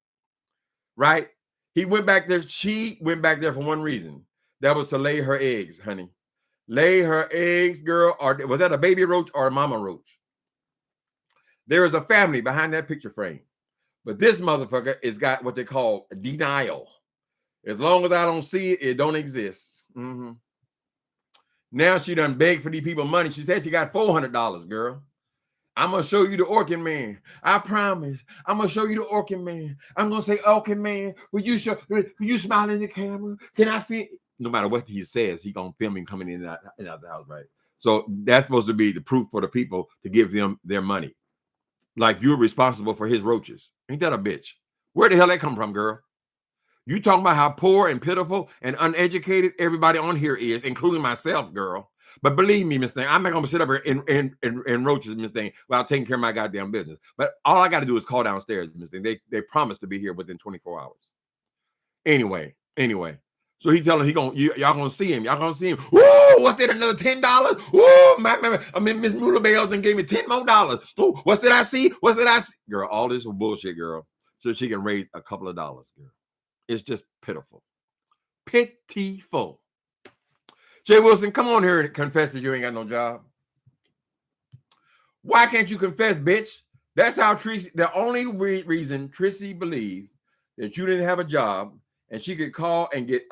Right? He went back there. She went back there for one reason. That was to lay her eggs, honey. Lay her eggs, girl. Or was that a baby roach or a mama roach? There is a family behind that picture frame. But this motherfucker has got what they call denial. As long as I don't see it, it don't exist. Now she done begged for these people money. She said she got $400, girl. I'm going to show you the Orkin man. I promise. I'm going to show you the Orkin man. I'm going to say, Orkin man, will you smile in the camera? Can I fit? No matter what he says, he going to film him coming in and out the house, right? So that's supposed to be the proof for the people to give them their money. Like you're responsible for his roaches. Ain't that a bitch? Where the hell that come from, girl? You talking about how poor and pitiful and uneducated everybody on here is, including myself, girl. But believe me, Miss Thing, I'm not gonna sit up here in roaches, Miss Thing, while taking care of my goddamn business. But all I got to do is call downstairs, Miss Thing. They promised to be here within 24 hours. Anyway. So he telling y'all gonna see him. Y'all gonna see him. Whoa, what's that? Another $10? Whoa, Miss Mutabell then gave me $10 more. Oh, what's that I see? What's that I see? Girl, all this bullshit, girl. So she can raise a couple of dollars, girl. It's just pitiful. Pitiful. Jay Wilson, come on here and confess that you ain't got no job. Why can't you confess, bitch? That's how Tracy, the only reason Tracy believed that you didn't have a job and she could call and get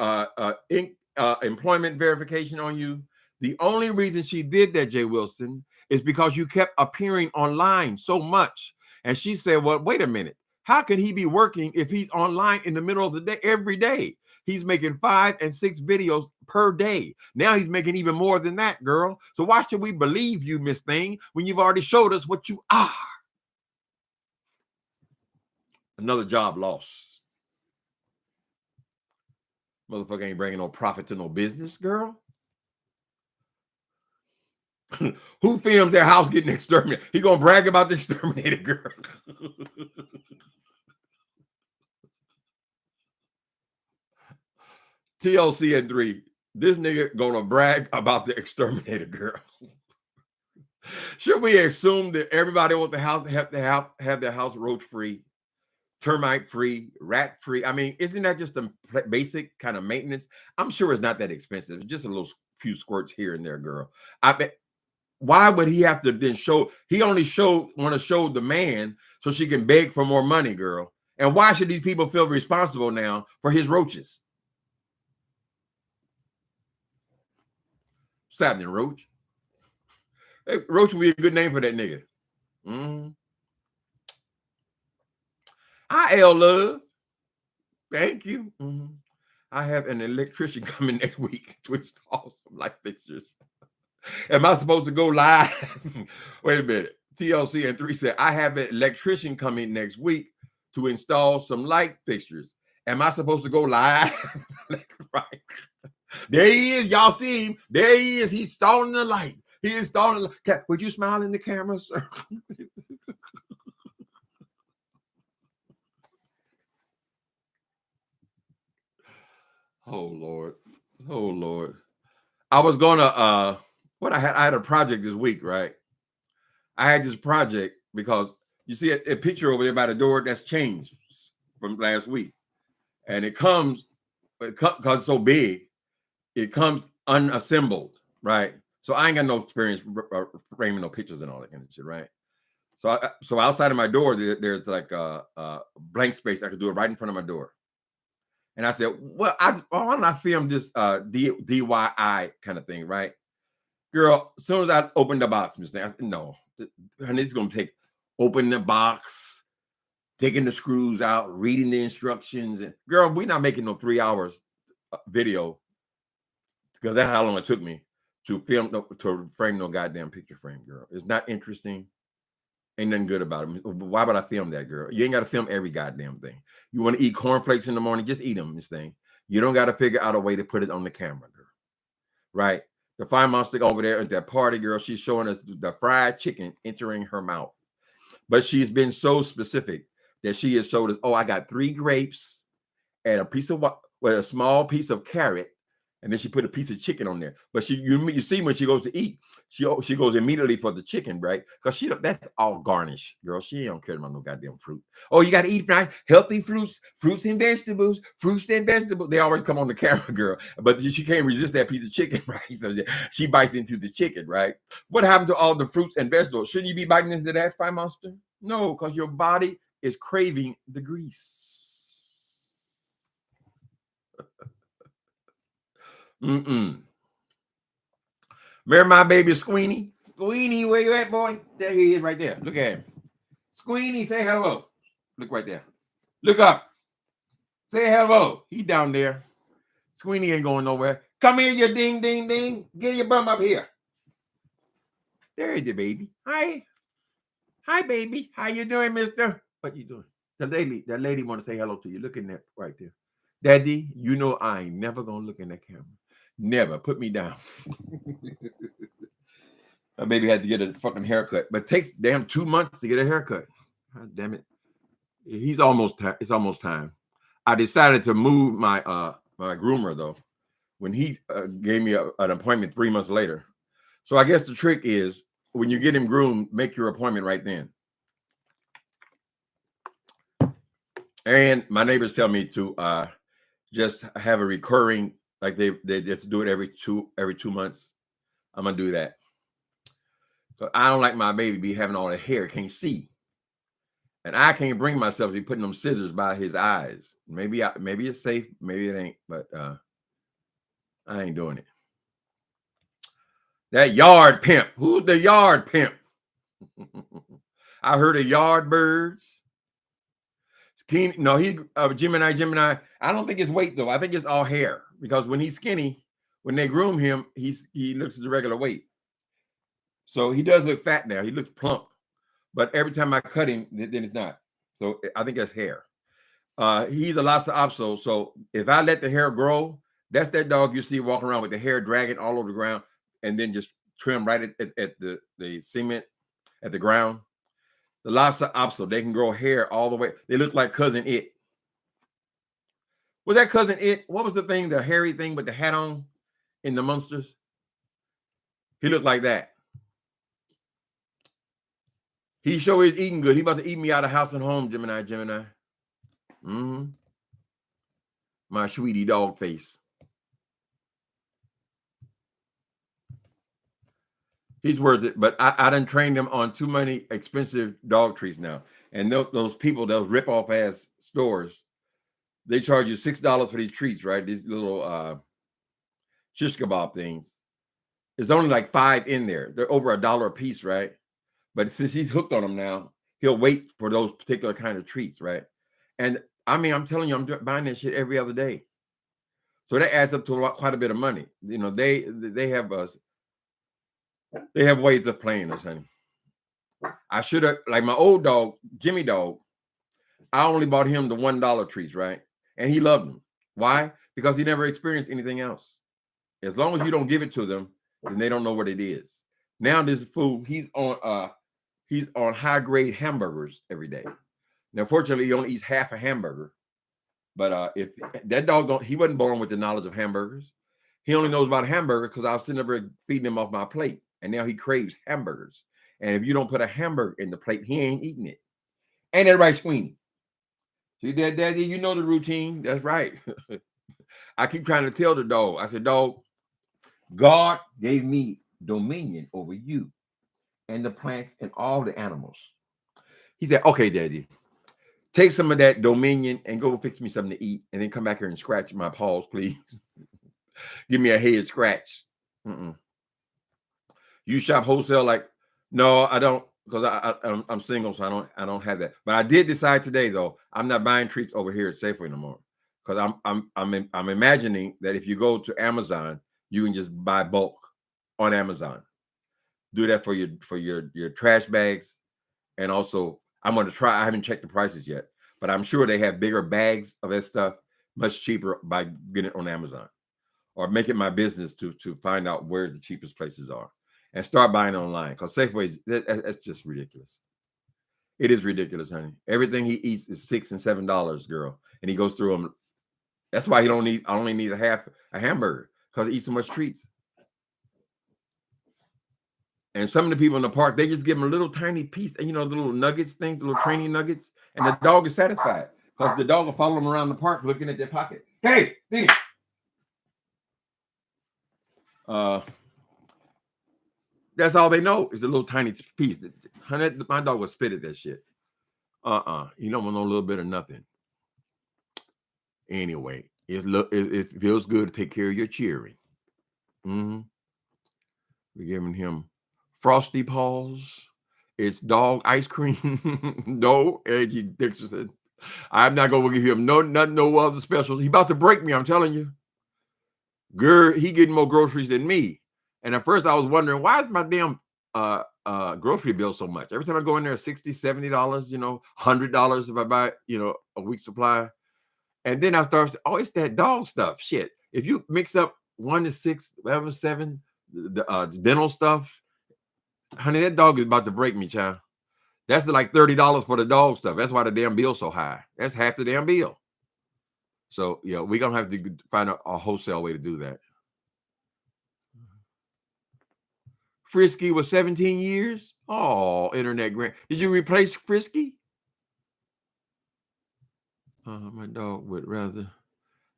employment verification on you. The only reason she did that, Jay Wilson, is because you kept appearing online so much. And she said, well, wait a minute. How can he be working if he's online in the middle of the day every day? He's making 5 and 6 videos per day. Now he's making even more than that, girl. So why should we believe you, Miss Thing, when you've already showed us what you are? Another job loss. Motherfucker ain't bringing no profit to no business, girl. Who filmed their house getting exterminated? He gonna brag about the exterminated girl. TLC at 3. This nigga gonna brag about the exterminated girl. Should we assume that everybody wants the house have their house roach free, termite free, rat free? I mean, isn't that just a basic kind of maintenance? I'm sure it's not that expensive. It's just a little few squirts here and there, girl. I bet. Why would he have to then show? He only want to show the man so she can beg for more money, girl. And why should these people feel responsible now for his roaches? What's happening, Roach? Hey, Roach would be a good name for that nigga. Hi, L Love. Thank you. I have an electrician coming next week to install some light fixtures. Am I supposed to go live? Wait a minute. TLC and 3 said, I have an electrician coming next week to install some light fixtures. Am I supposed to go live? Right. There he is. Y'all see him. There he is. He's installing the light. He installing. Would you smile in the camera, sir? Oh Lord. Oh Lord. I was gonna I had a project this week, right? I had this project because you see a picture over there by the door that's changed from last week. And it comes because it's so big, it comes unassembled, right? So I ain't got no experience framing no pictures and all that kind of shit, right? So outside of my door, there's like a blank space. I could do it right in front of my door. And I said, well, why don't I film this DIY kind of thing, right? Girl, as soon as I opened the box, Miss Thing, I said, no, honey, it's going to take open the box, taking the screws out, reading the instructions. And girl, we're not making no 3 hours video because that's how long it took me to frame no goddamn picture frame, girl. It's not interesting. Ain't nothing good about it. Why would I film that, girl? You ain't got to film every goddamn thing. You want to eat cornflakes in the morning, just eat them, Miss Thing. You don't got to figure out a way to put it on the camera, girl. Right? The fine monster over there at that party, girl, she's showing us the fried chicken entering her mouth. But she's been so specific that she has showed us, oh, I got 3 grapes and a small piece of carrot. And then she put a piece of chicken on there. But you see when she goes to eat, she goes immediately for the chicken, right? Because that's all garnish, girl. She don't care about no goddamn fruit. Oh, you got to eat healthy fruits and vegetables. They always come on the camera, girl. But she can't resist that piece of chicken, right? So she bites into the chicken, right? What happened to all the fruits and vegetables? Shouldn't you be biting into that, Fire Monster? No, because your body is craving the grease. Remember my baby Squeenie? Squeenie, where you at, boy? There he is right there. Look at him. Squeenie, say hello. Look right there. Look up. Say hello. He down there. Squeenie ain't going nowhere. Come here, you ding, ding, ding. Get your bum up here. There is the baby. Hi. Hi, baby. How you doing, mister? What you doing? That lady want to say hello to you. Look in there right there. Daddy, you know I ain't never going to look in that camera. Never. Put me down. I maybe had to get a fucking haircut, but it takes damn 2 months to get a haircut. God damn it. It's almost time. I decided to move my my groomer though when he gave me an appointment 3 months later. So I guess the trick is when you get him groomed, make your appointment right then. And my neighbors tell me to just have a recurring, like they just do it every 2 months. I'm gonna do that. So I don't like my baby be having all the hair, can't see. And I can't bring myself to be putting them scissors by his eyes. Maybe it's safe, maybe it ain't, but I ain't doing it. That yard pimp. Who's the yard pimp? I heard of yard birds. No, he Gemini. I don't think it's weight though. I think it's all hair because when he's skinny, when they groom him, he looks at the regular weight. So he does look fat now. He looks plump. But every time I cut him, then it's not. So I think that's hair. He's a Lhasa Apso. So if I let the hair grow, that's that dog you see walking around with the hair dragging all over the ground and then just trim right at the cement at the ground. The Lhasa Apso, they can grow hair all the way. They look like Cousin It. Was that Cousin It? What was the thing, the hairy thing with the hat on in the Monsters? He looked like that. He sure is eating good. He about to eat me out of house and home, Gemini. My sweetie dog face. He's worth it, but I done trained him on too many expensive dog treats now. And those people, those rip-off ass stores, they charge you $6 for these treats, right? These little shish kebab things. There's only like 5 in there. They're over $1 a piece, right? But since he's hooked on them now, he'll wait for those particular kind of treats, right? And I mean, I'm telling you, I'm buying that shit every other day. So that adds up to quite a bit of money. You know, they have us. They have ways of playing us, honey. I should have, like my old dog, Jimmy Dog, I only bought him the $1 treats, right? And he loved them. Why? Because he never experienced anything else. As long as you don't give it to them, then they don't know what it is. Now this food, he's on high grade hamburgers every day. Now, fortunately, he only eats half a hamburger. But if that dog he wasn't born with the knowledge of hamburgers. He only knows about hamburger because I was sitting there feeding him off my plate. And now he craves hamburgers. And if you don't put a hamburger in the plate, he ain't eating it. Ain't that right, Sweeney? See that, Daddy? You know the routine. That's right. I keep trying to tell the dog. I said, dog, God gave me dominion over you and the plants and all the animals. He said, okay, Daddy, take some of that dominion and go fix me something to eat and then come back here and scratch my paws, please. Give me a head scratch. You shop wholesale? Like, no, I don't, because I'm single, so I don't have that. But I did decide today, though, I'm not buying treats over here at Safeway no more, because I'm imagining that if you go to Amazon, you can just buy bulk on Amazon. Do that for your trash bags, and also I'm going to try. I haven't checked the prices yet, but I'm sure they have bigger bags of that stuff, much cheaper by getting it on Amazon, or make it my business to find out where the cheapest places are and start buying online. Because Safeway, that's just ridiculous. It is ridiculous, honey. Everything he eats is $6 and $7, girl, and he goes through them. That's why I only need a hamburger, because he eats so much treats. And some of the people in the park, they just give him a little tiny piece, and the little nuggets things, the little training nuggets, and the dog is satisfied because the dog will follow them around the park looking at their pocket. Hey, Dini. That's all they know is the little tiny piece. My dog will spit at that shit. You don't want no little bit of nothing. Anyway, it feels good to take care of your cheering. We're giving him Frosty Paws. It's dog ice cream. No, Angie Dixon said, I'm not going to give him no other specials. He about to break me, I'm telling you. Girl, he getting more groceries than me. And at first I was wondering, why is my damn grocery bill so much? Every time I go in there, $60, $70, $100 if I buy, a week's supply. And then I start, it's that dog stuff. Shit. If you mix up 1 to 6, 7, the dental stuff, honey, that dog is about to break me, child. That's like $30 for the dog stuff. That's why the damn bill's so high. That's half the damn bill. So, we're going to have to find a wholesale way to do that. Frisky was 17 years. Oh, internet grant. Did you replace Frisky? My dog would rather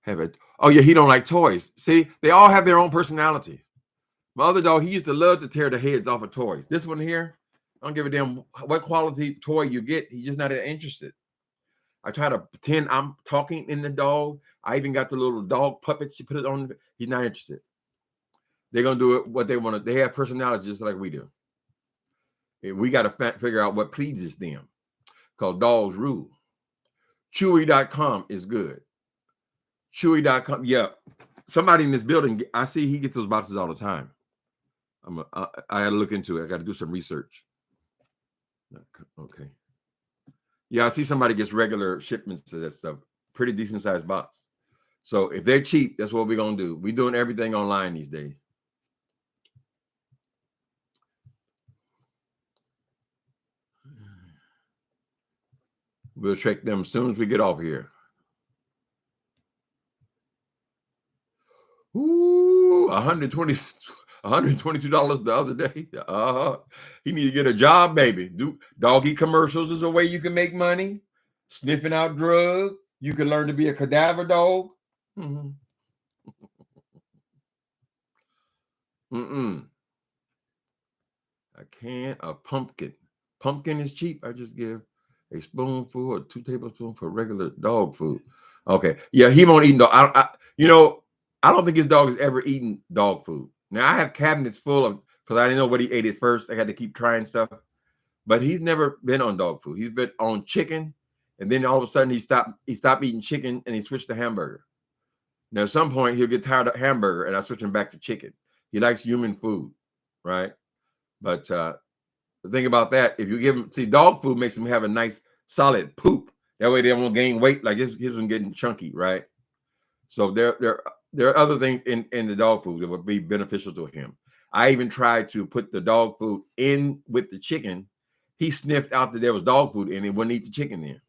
have it. Oh, yeah, he don't like toys. See, they all have their own personalities. My other dog, he used to love to tear the heads off of toys. This one here, I don't give a damn what quality toy you get. He's just not interested. I try to pretend I'm talking in the dog. I even got the little dog puppets. You put it on. He's not interested. They're going to do it what they want to. They have personalities just like we do. We got to figure out what pleases them, because dogs rule. Chewy.com is good. Chewy.com. Yeah. Somebody in this building, I see he gets those boxes all the time. I got to look into it. I got to do some research. Okay. Yeah, I see somebody gets regular shipments to that stuff. Pretty decent sized box. So if they're cheap, that's what we're going to do. We're doing everything online these days. We'll check them as soon as we get off here. Ooh, 120. $122 the other day. He need to get a job, baby. Do doggy commercials is a way you can make money. Sniffing out drugs. You can learn to be a cadaver dog. Mm-hmm. A can of pumpkin. Pumpkin is cheap. I just give a spoonful or 2 tablespoons for regular dog food. Okay. Yeah, he won't eat dog. I don't think his dog has ever eaten dog food. Now I have cabinets full of, because I didn't know what he ate at first. I had to keep trying stuff. But he's never been on dog food. He's been on chicken, and then all of a sudden he stopped eating chicken and he switched to hamburger. Now at some point he'll get tired of hamburger and I switch him back to chicken. He likes human food, right? But the thing about that, if you give him, dog food makes him have a nice solid poop. That way they won't gain weight like his one getting chunky, right? So there are other things in the dog food that would be beneficial to him. I even tried to put the dog food in with the chicken. He sniffed out that there was dog food and he wouldn't eat the chicken then.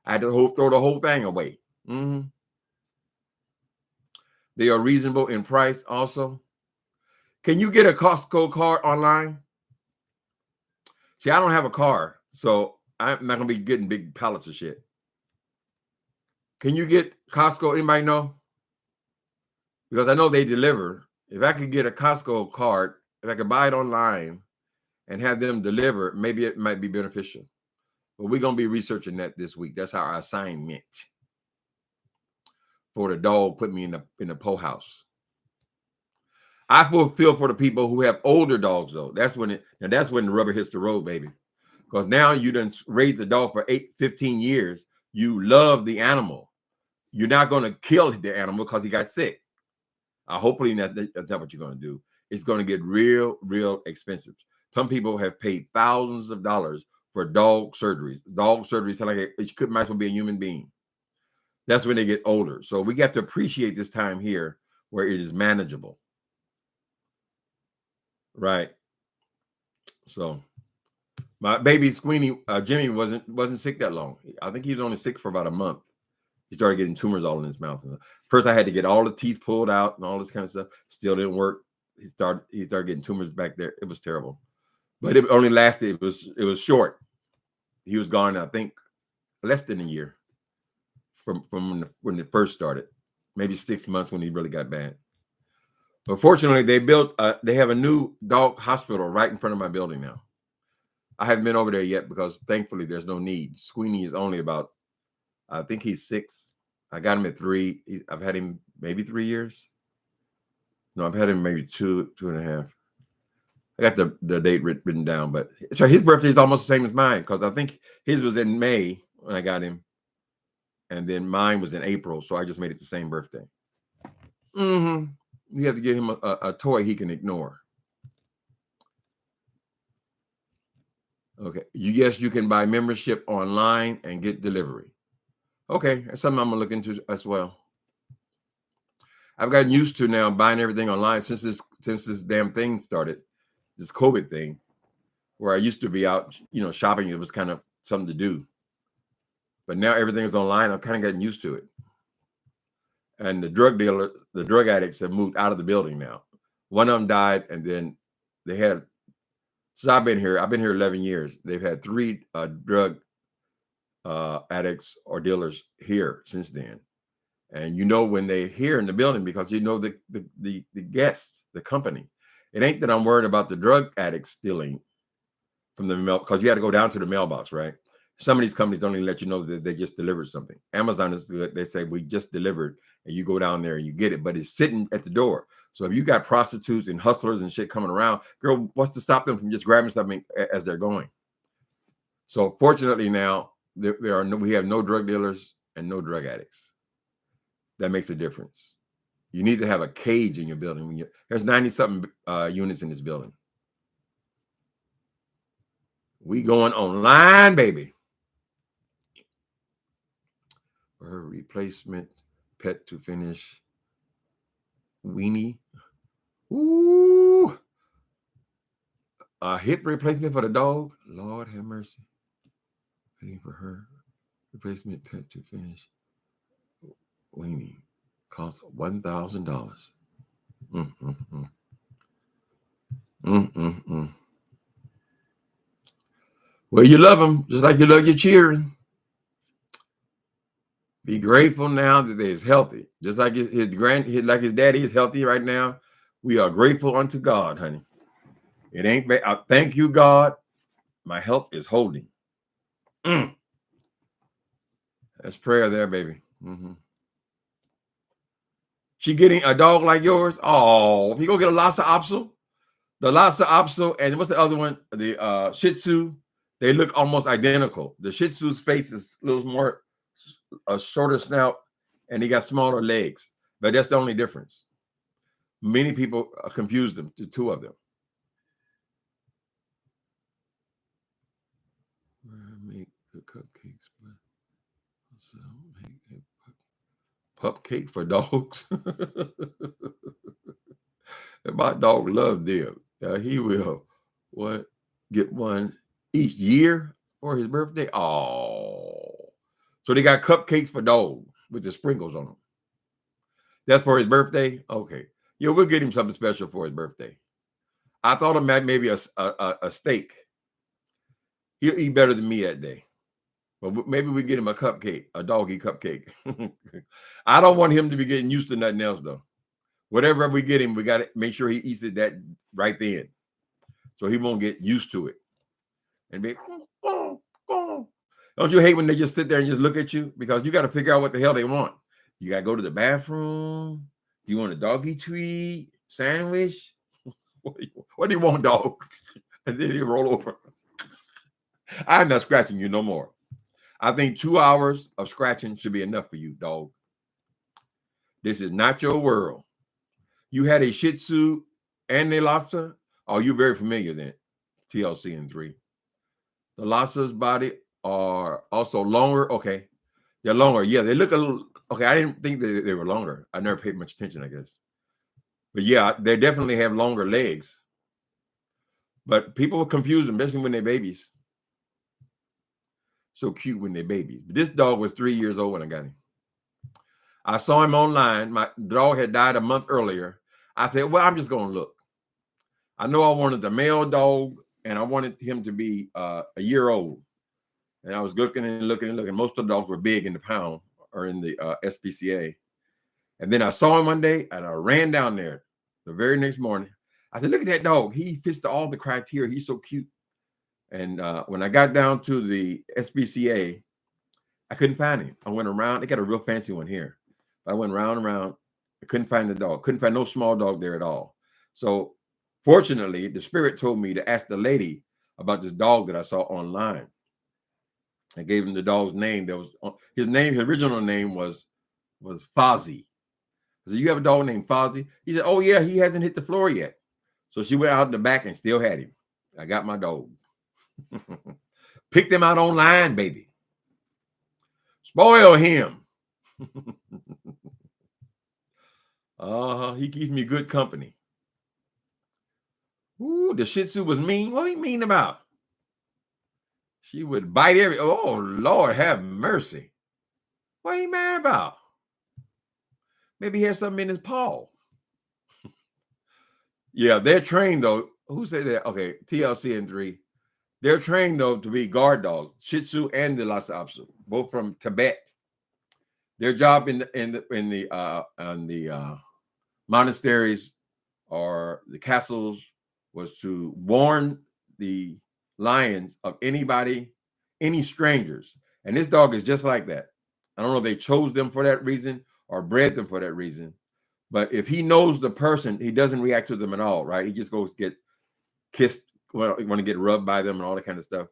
I had to throw the whole thing away. Mm-hmm. They are reasonable in price also. Can you get a Costco card online? See, I don't have a car, so I'm not going to be getting big pallets of shit. Can you get Costco? Anybody know? Because I know they deliver. If I could get a Costco card, if I could buy it online and have them deliver, maybe it might be beneficial. But we're going to be researching that this week. That's our assignment for the dog put me in the po house. I feel for the people who have older dogs, though. That's when the rubber hits the road, baby. Because now you done raised the dog for 15 years. You love the animal. You're not going to kill the animal because he got sick. Hopefully that's not what you're going to do. It's going to get real, real expensive. Some people have paid thousands of dollars for dog surgeries. Dog surgeries sound like it might as well be a human being. That's when they get older. So we got to appreciate this time here where it is manageable. Right. So my baby Squeenie, Jimmy wasn't sick that long. I think he was only sick for about a month. He started getting tumors all in his mouth. First, I had to get all the teeth pulled out and all this kind of stuff. Still didn't work. He started getting tumors back there. It was terrible, but it only lasted. It was short. He was gone, I think, less than a year from when it first started. Maybe 6 months when he really got bad. But fortunately, they have a new dog hospital right in front of my building now. I haven't been over there yet because thankfully there's no need. Squeenie is only about, I think he's 6. I got him at 3. I've had him maybe 3 years. No, I've had him maybe 2.5. I got the date written down, but so his birthday is almost the same as mine because I think his was in May when I got him, and then mine was in April, so I just made it the same birthday. Mm-hmm. You have to give him a toy he can ignore. Okay. Yes, you can buy membership online and get delivery. Okay, that's something I'm gonna look into as well. I've gotten used to now buying everything online since this damn thing started, this COVID thing, where I used to be out, shopping. It was kind of something to do, but now everything is online. I've kind of gotten used to it. And the drug addicts have moved out of the building now. One of them died, and then they had. So I've been here 11 years. They've had 3 drug addicts or dealers here since then. And when they're here in the building because the guests, the company. It ain't that I'm worried about the drug addicts stealing from the mail, because you had to go down to the mailbox, right? Some of these companies don't even let you know that they just delivered something. Amazon is good. They say we just delivered, and you go down there and you get it, but it's sitting at the door. So if you got prostitutes and hustlers and shit coming around, girl, what's to stop them from just grabbing something as they're going? So fortunately now we have no drug dealers and no drug addicts. That makes a difference. You need to have a cage in your building. There's 90-something units in this building. We going online, baby. Her replacement pet to finish weenie. Ooh. A hip replacement for the dog. Lord have mercy. Waiting for her replacement pet to finish weenie. Costs $1,000. Mm-mm-mm. Well, you love him just like you love your children. Be grateful now that they're healthy, just like like his daddy is healthy right now. We are grateful unto God, honey. It ain't bad. I thank you, God. My health is holding. Mm. That's prayer there, baby. Mm-hmm. She getting a dog like yours. Oh, you go get a Lhasa Apso. The Lhasa Apso and what's the other one? The Shih Tzu. They look almost identical. The Shih Tzu's face is a little more a shorter snout, and he got smaller legs. But that's the only difference. Many people confuse them, the two of them. Make the cupcakes, make a cupcake for dogs. My dog loves them. He will get one each year for his birthday. Oh, so they got cupcakes for dogs with the sprinkles on them. That's for his birthday. Okay, yeah, we'll get him something special for his birthday. I thought of maybe a steak. He'll eat better than me that day. But maybe we get him a cupcake, a doggy cupcake. I don't want him to be getting used to nothing else though. Whatever we get him, we got to make sure he eats it that right then, so he won't get used to it. And be, don't you hate when they just sit there and just look at you, because you got to figure out what the hell they want. You got to go to the bathroom. You want a doggy treat, sandwich? What do you want, dog? And then you roll over. I'm not scratching you no more. I think 2 hours of scratching should be enough for you, dog. This is not your world. You had a Shih Tzu and a Lhasa. Oh, you're very familiar then. TLC and 3. The Lhasa's body are also longer. Okay. They're longer. Yeah, they look a little. Okay, I didn't think that they were longer. I never paid much attention, I guess. But yeah, they definitely have longer legs. But people confuse them, especially when they're babies. So cute when they're babies. But this dog was 3 years old when I got him. I saw him online. My dog had died a month earlier. I said, well, I'm just going to look. I know I wanted a male dog, and I wanted him to be a year old. And I was looking and looking and looking. Most of the dogs were big in the pound or in the SPCA. And then I saw him one day, and I ran down there the very next morning. I said, look at that dog. He fits all the criteria. He's so cute. And when I got down to the SPCA, I couldn't find him. I went around. They got a real fancy one here. But I went round and round. I couldn't find the dog. Couldn't find no small dog there at all. So fortunately, the spirit told me to ask the lady about this dog that I saw online. I gave him the dog's name. That was his name. His original name was Fozzie. I said, you have a dog named Fozzie? He said, oh yeah, he hasn't hit the floor yet. So she went out in the back and still had him. I got my dog. Picked him out online, baby. Spoil him. He keeps me good company. Ooh, the Shih Tzu was mean. What are you mean about? She would bite oh, Lord, have mercy. What are you mad about? Maybe he has something in his paw. Yeah, they're trained though. Who said that? Okay, TLC and 3. They're trained though to be guard dogs, Shih Tzu and the Lhasa Apso, both from Tibet. Their job in the monasteries or the castles was to warn the lions of anybody, any strangers. And this dog is just like that. I don't know if they chose them for that reason or bred them for that reason. But if he knows the person, he doesn't react to them at all, right? He just goes get kissed, want to get rubbed by them and all that kind of stuff.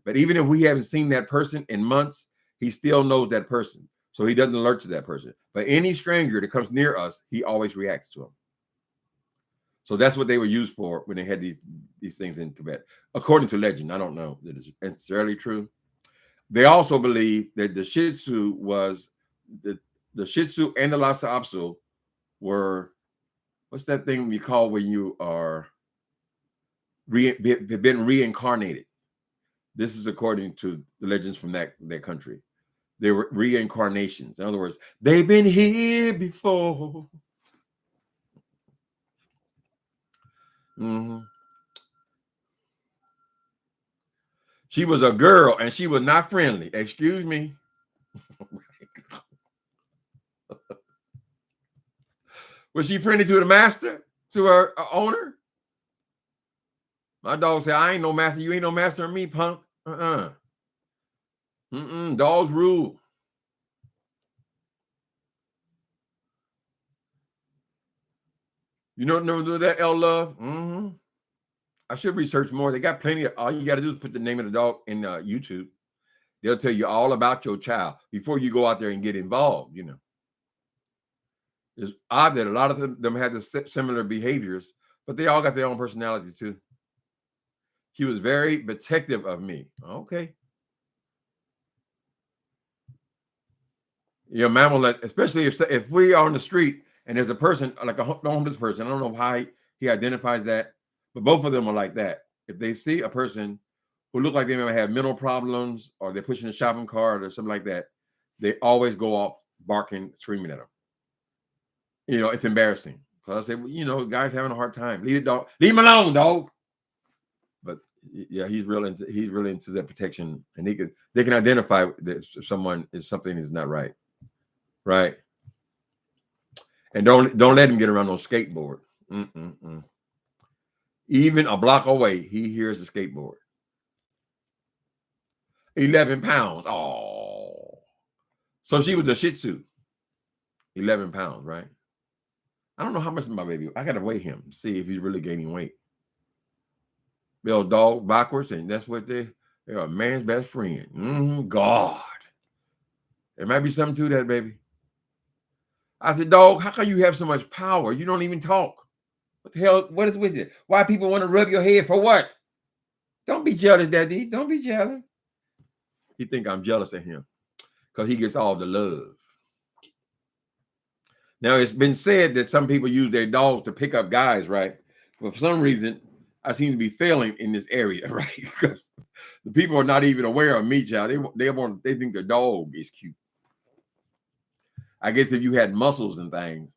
But even if we haven't seen that person in months, he still knows that person. So he doesn't alert to that person. But any stranger that comes near us, he always reacts to him. So that's what they were used for when they had these things in Tibet. According to legend, I don't know that it's necessarily true. They also believe that the Shih Tzu was the Shih Tzu and the Lhasa Apso were, what's that thing you call when you are been reincarnated? This is according to the legends from that country. They were reincarnations. In other words, they've been here before. Mm-hmm. She was a girl and she was not friendly. Excuse me. Was she friendly to the master, to her owner? My dog said, I ain't no master. You ain't no master of me, punk. Dogs rule. You don't know that, L Love? I should research more. They got plenty of, all you got to do is put the name of the dog in YouTube. They'll tell you all about your child before you go out there and get involved, you know. It's odd that a lot of them had the similar behaviors, but they all got their own personality too. She was very protective of me. Okay. Your mammal, especially if we are on the street and there's a person, like a homeless person, I don't know how he identifies that, but both of them are like that. If they see a person who look like they may have mental problems or they're pushing a shopping cart or something like that, they always go off barking, screaming at them. You know, it's embarrassing. So I say, well, you know, guy's having a hard time. Leave it, dog. Leave him alone, dog. But yeah, he's really into that protection, and they can identify that someone is something is not right. Right. And don't let him get around no skateboard. Even a block away, he hears the skateboard. 11 pounds. Oh. So she was a Shih Tzu. 11 pounds, right? I don't know how much is my baby. I got to weigh him, see if he's really gaining weight. Build dog backwards, and that's what they're a man's best friend. God. There might be something to that, baby. I said, dog, how come you have so much power? You don't even talk. What the hell? What is with you? Why people want to rub your head for what? Don't be jealous, Daddy. Don't be jealous. He think I'm jealous of him because he gets all the love. Now, it's been said that some people use their dogs to pick up guys, right? But for some reason, I seem to be failing in this area, right? Because the people are not even aware of me, child. They think the dog is cute. I guess if you had muscles and things,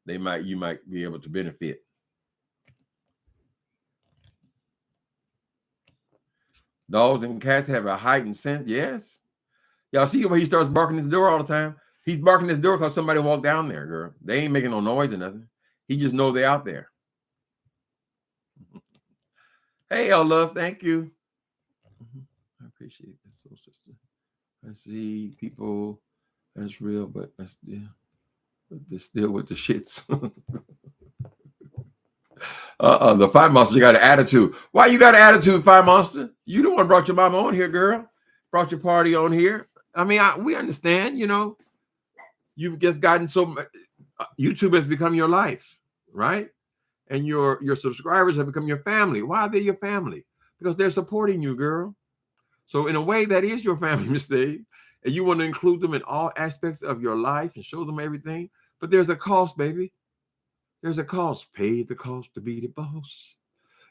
you might be able to benefit. Dogs and cats have a heightened sense. Yes. Y'all see where he starts barking his door all the time? He's barking his door because somebody walked down there, girl. They ain't making no noise or nothing. He just knows they're out there. Hey, L Love, thank you. I appreciate that, soul sister. I see people, that's real, but they're still with the shits. The Fire Monster got an attitude. Why you got an attitude, Fire Monster? You the one brought your mama on here, girl. Brought your party on here. I mean, we understand, you know. You've just gotten so much. YouTube has become your life, right? And your subscribers have become your family. Why are they your family? Because they're supporting you, girl. So in a way, that is your family, Miss Dave. And you want to include them in all aspects of your life and show them everything. But there's a cost, baby. There's a cost. Pay the cost to be the boss.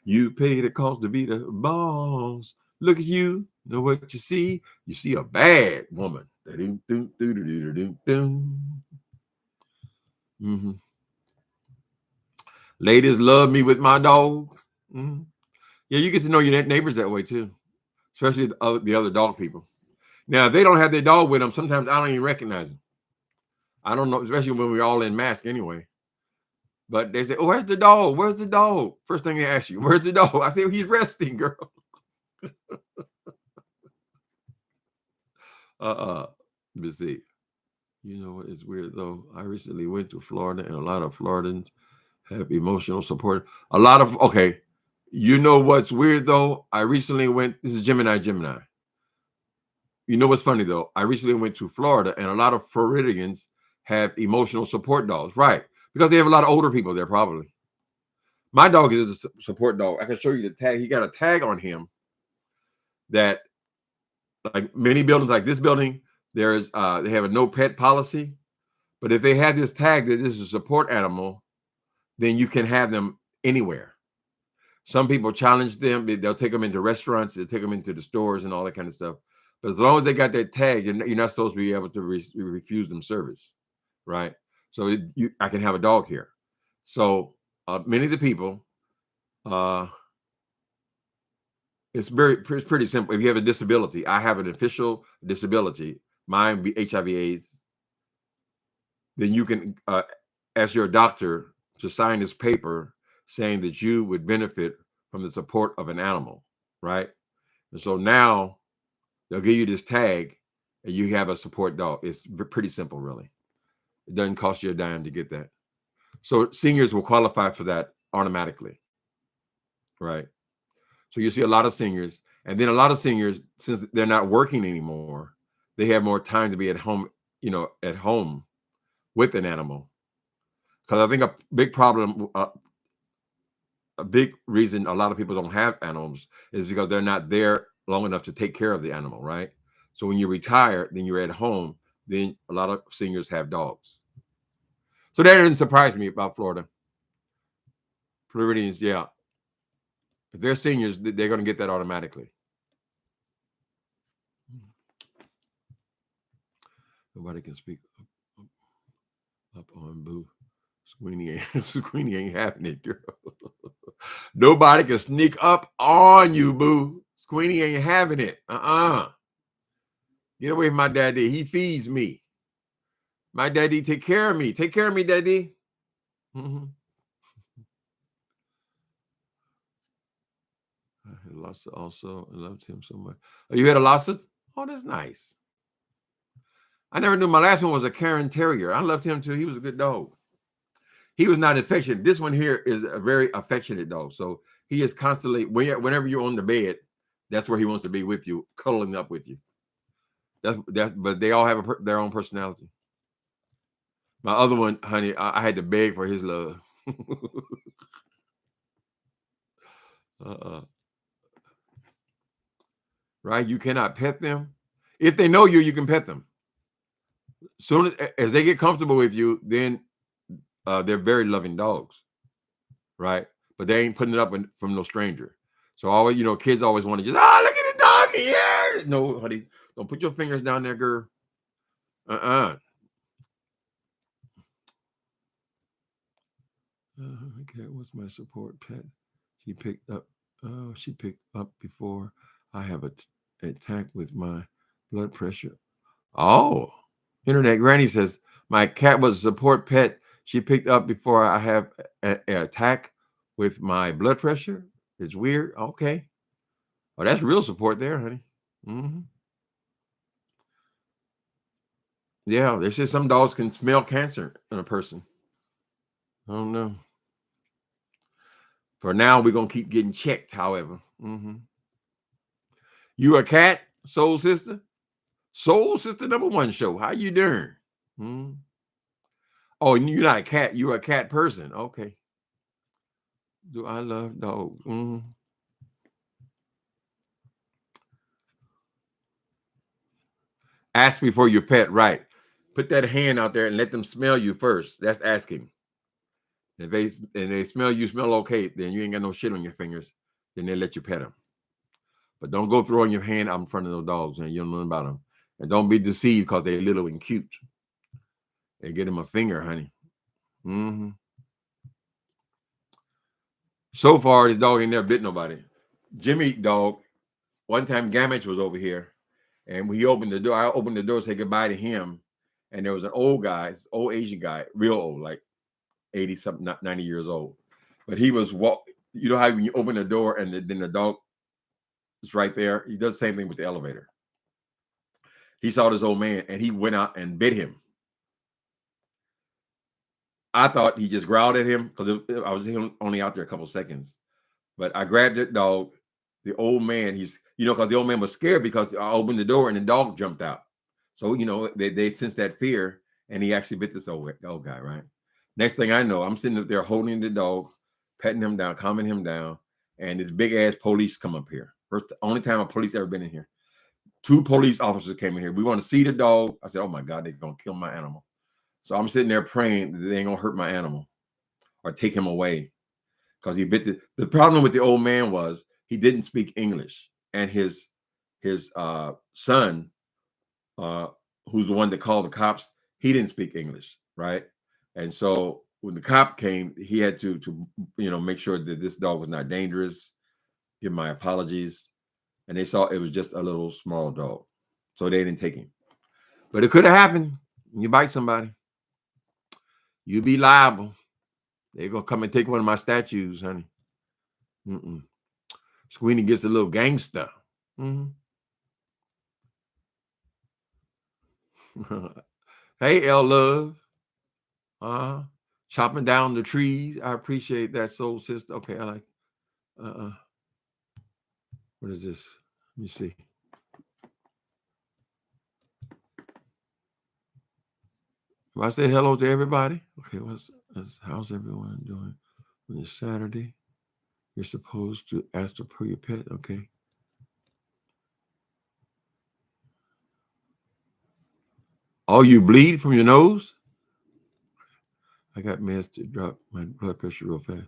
You pay the cost to be the boss. Look at you. Know what you see? You see a bad woman. Ladies love me with my dog. Yeah, you get to know your neighbors that way too, especially the other dog people. Now, if they don't have their dog with them, sometimes I don't even recognize them. I don't know, especially when we're all in mask anyway. But they say, "Oh, where's the dog? Where's the dog?" First thing they ask you, "Where's the dog?" I say, "He's resting, girl." Let's see. You know what? It's weird though. I recently went to Florida, and a lot of Floridans have emotional support. Okay. You know what's weird though? I recently went. This is Gemini. You know what's funny though? I recently went to Florida, and a lot of Floridians have emotional support dogs, right? Because they have a lot of older people there, probably. My dog is a support dog. I can show you the tag. He got a tag on him that, like many buildings, like this building, they have a no pet policy. But if they have this tag that this is a support animal, then you can have them anywhere. Some people challenge them. They'll take them into restaurants. They'll take them into the stores and all that kind of stuff. But as long as they got that tag, you're not supposed to be able to refuse them service, right? So I can have a dog here. So many of the people It's pretty simple. If you have a disability, I have an official disability, mine be HIV/AIDS, then you can ask your doctor to sign this paper saying that you would benefit from the support of an animal, right? And so now they'll give you this tag and you have a support dog. It's pretty simple, really. It doesn't cost you a dime to get that. So seniors will qualify for that automatically, right? So you see a lot of seniors, and then a lot of seniors, since they're not working anymore, they have more time to be at home, at home with an animal. Because I think a big problem, a big reason a lot of people don't have animals is because they're not there long enough to take care of the animal, right? So when you retire, then you're at home, then a lot of seniors have dogs. So that didn't surprise me about Florida. Floridians, yeah. If they're seniors, they're going to get that automatically. Nobody can speak up on Boo. Squeenie ain't having it, girl. Nobody can sneak up on you, Boo. Squeenie ain't having it. Get away from my daddy. He feeds me. My daddy take care of me. Take care of me, daddy. Mm-hmm. I had lost it also. I loved him so much. Oh, you had a lost it? Oh, that's nice. I never knew my last one was a Karen Terrier. I loved him too. He was a good dog. He was not affectionate. This one here is a very affectionate dog. So he is constantly, whenever you're on the bed, that's where he wants to be with you, cuddling up with you. But they all have their own personality. My other one, honey, I had to beg for his love. Right? You cannot pet them. If they know you, you can pet them. Soon as they get comfortable with you, then they're very loving dogs, right? But they ain't putting it up from no stranger. So always, kids always want to just, look at the doggy, yeah. No, honey, don't put your fingers down there, girl. Okay, what's my support pet? She picked up. Oh, she picked up before I have an attack with my blood pressure. Oh, Internet Granny says my cat was a support pet. She picked up before I have an attack with my blood pressure. It's weird. Okay. Oh, that's real support there, honey. Mm-hmm. Yeah, they say some dogs can smell cancer in a person. I don't know. For now, we're gonna keep getting checked. However, you a cat, soul sister? Soul sister #1 show. How you doing? Hmm? Oh, you're not a cat. You're a cat person. Okay. Do I love dogs? Ask before your pet, right? Put that hand out there and let them smell you first. That's asking. If they smell you smell okay, then you ain't got no shit on your fingers. Then they let you pet them. But don't go throwing your hand out in front of those dogs and you don't know about them. And don't be deceived because they're little and cute. And get them a finger, honey. So far, this dog ain't never bit nobody. Jimmy dog, one time Gamage was over here and he opened the door. I opened the door to say goodbye to him. And there was an old guy, old Asian guy, real old, like 80 something, 90 years old. But he was you know how when you open the door and then the dog is right there? He does the same thing with the elevator. He saw this old man and he went out and bit him. I thought he just growled at him because I was only out there a couple seconds. But I grabbed the dog. The old man, because the old man was scared because I opened the door and the dog jumped out. So, they sensed that fear and he actually bit this old guy, right? Next thing I know, I'm sitting up there holding the dog, petting him down, calming him down, and this big ass police come up here. Only time a police ever been in here. 2 police officers came in here. We want to see the dog. I said, oh my God, they're going to kill my animal. So I'm sitting there praying that they ain't going to hurt my animal or take him away because he bit the problem with the old man was he didn't speak English. And his son, who's the one that called the cops, he didn't speak English, right? And so when the cop came, he had to make sure that this dog was not dangerous. Give my apologies. and they saw it was just a little small dog, so they didn't take him. But it could have happened. You bite somebody, you be liable. They're gonna come and take one of my statues, honey. Sweeney gets a little gangster. Hey, L Love. Chopping down the trees. I appreciate that, soul sister. Okay, I like. What is this? Let me see. If I say hello to everybody, okay, how's everyone doing on this Saturday? You're supposed to ask to pull your pet, okay? Oh, you bleed from your nose? I got meds to drop my blood pressure real fast.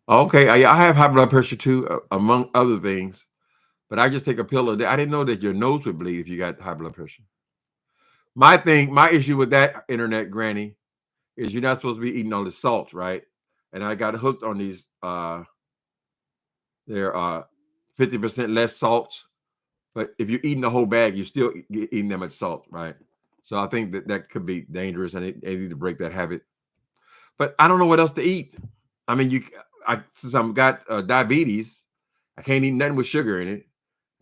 Okay, I have high blood pressure too, among other things. But I just take a pill a day. I didn't know that your nose would bleed if you got high blood pressure. My issue with that internet granny is you're not supposed to be eating all the salt, right? And I got hooked on these. They're 50% less salt, but if you're eating the whole bag, you're still eating that much salt, right? So I think that could be dangerous, and they need to break that habit. But I don't know what else to eat. I mean, since I've got diabetes, I can't eat nothing with sugar in it.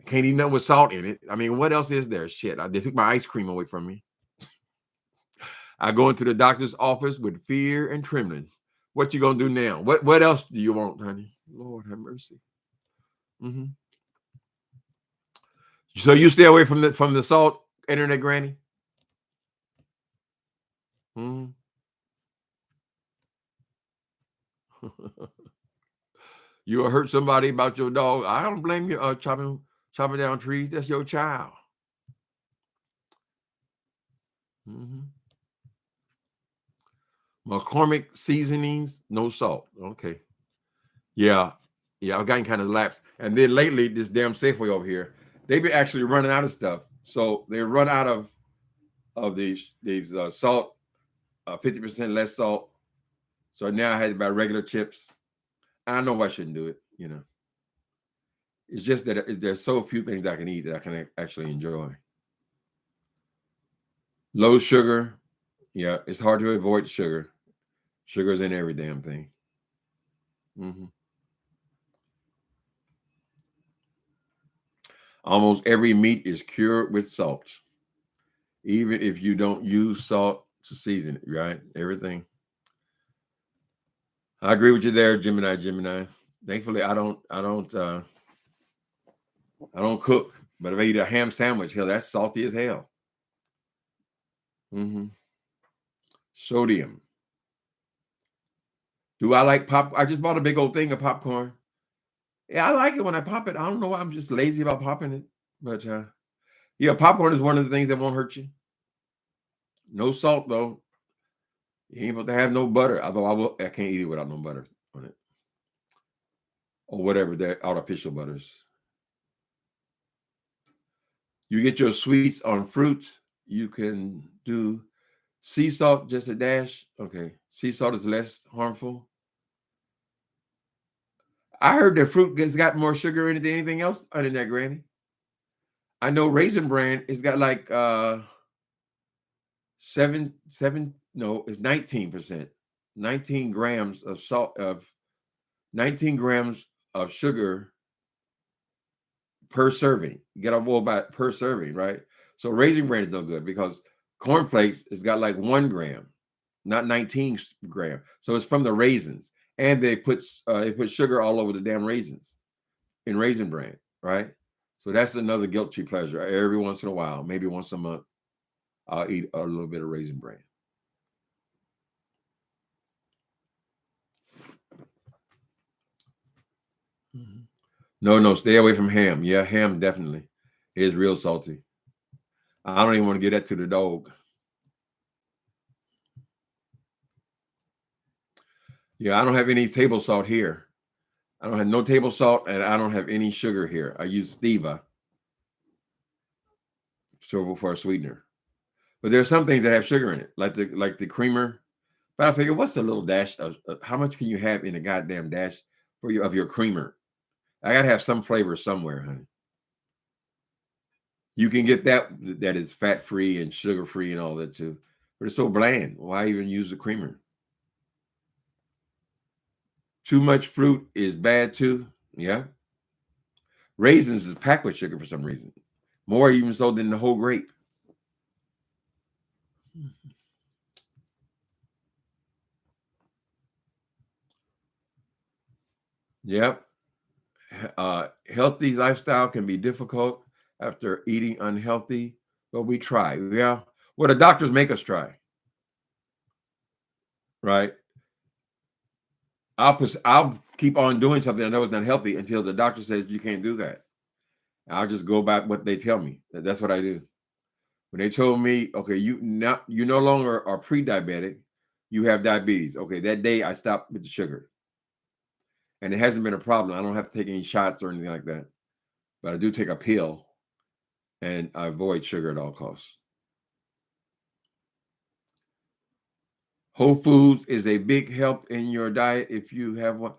I can't eat nothing with salt in it. I mean, what else is there? Shit, they took my ice cream away from me. I go into the doctor's office with fear and trembling. What you gonna do now? What else do you want, honey? Lord have mercy. So you stay away from the salt, internet granny. You will hurt somebody about your dog. I don't blame you. Chopping down trees. That's your child. McCormick seasonings, no salt. Okay. Yeah. I've gotten kind of lapsed. And then lately, this damn Safeway over here, they've been actually running out of stuff. So they run out of these salt, 50% less salt. So now I had to buy regular chips. I know I shouldn't do it. It's just that there's so few things I can eat that I can actually enjoy. Low sugar. Yeah, it's hard to avoid sugar. Sugar's in every damn thing. Almost every meat is cured with salt. Even if you don't use salt to season it, right? Everything. I agree with you there, Gemini. Thankfully, I don't cook, but if I eat a ham sandwich, hell, that's salty as hell. Sodium. Do I like pop? I just bought a big old thing of popcorn. Yeah, I like it when I pop it. I don't know why I'm just lazy about popping it, but yeah, popcorn is one of the things that won't hurt you. No salt though. You ain't supposed to have no butter. Although I can't eat it without no butter on it, or whatever that artificial butters. You get your sweets on fruit. You can do sea salt, just a dash. Okay, sea salt is less harmful. I heard that fruit has got more sugar in it than anything else other than that, Granny. I know Raisin Bran has got like it's 19%. 19 grams of salt of 19 grams of sugar per serving. You got to worry about per serving, right? So Raisin Bran is no good because cornflakes has got like 1 gram, not 19 gram. So it's from the raisins, and they put sugar all over the damn raisins in Raisin Bran, right? So that's another guilty pleasure. Every once in a while, maybe once a month, I'll eat a little bit of Raisin Bran. No, stay away from ham. Yeah, ham definitely is real salty. I don't even want to give that to the dog. Yeah, I don't have any table salt here. I don't have no table salt, and I don't have any sugar here. I use stevia for a sweetener. But there's some things that have sugar in it, like the creamer. But I figure, what's the little dash of how much can you have in a goddamn dash of your creamer? I gotta have some flavor somewhere, honey. You can get that is fat free and sugar free and all that too, but it's so bland. Why even use the creamer? Too much fruit is bad too. Yeah, raisins is packed with sugar for some reason, more even so than the whole grape. Yep. Healthy lifestyle can be difficult after eating unhealthy, but we try. Yeah. Well, the doctors make us try, right? I'll keep on doing something I know is not healthy until the doctor says you can't do that. I'll just go by what they tell me. That's what I do. When they told me, okay, you no longer are pre-diabetic, you have diabetes. Okay, that day I stopped with the sugar, and it hasn't been a problem. I don't have to take any shots or anything like that, but I do take a pill, and I avoid sugar at all costs. Whole Foods is a big help in your diet if you have one.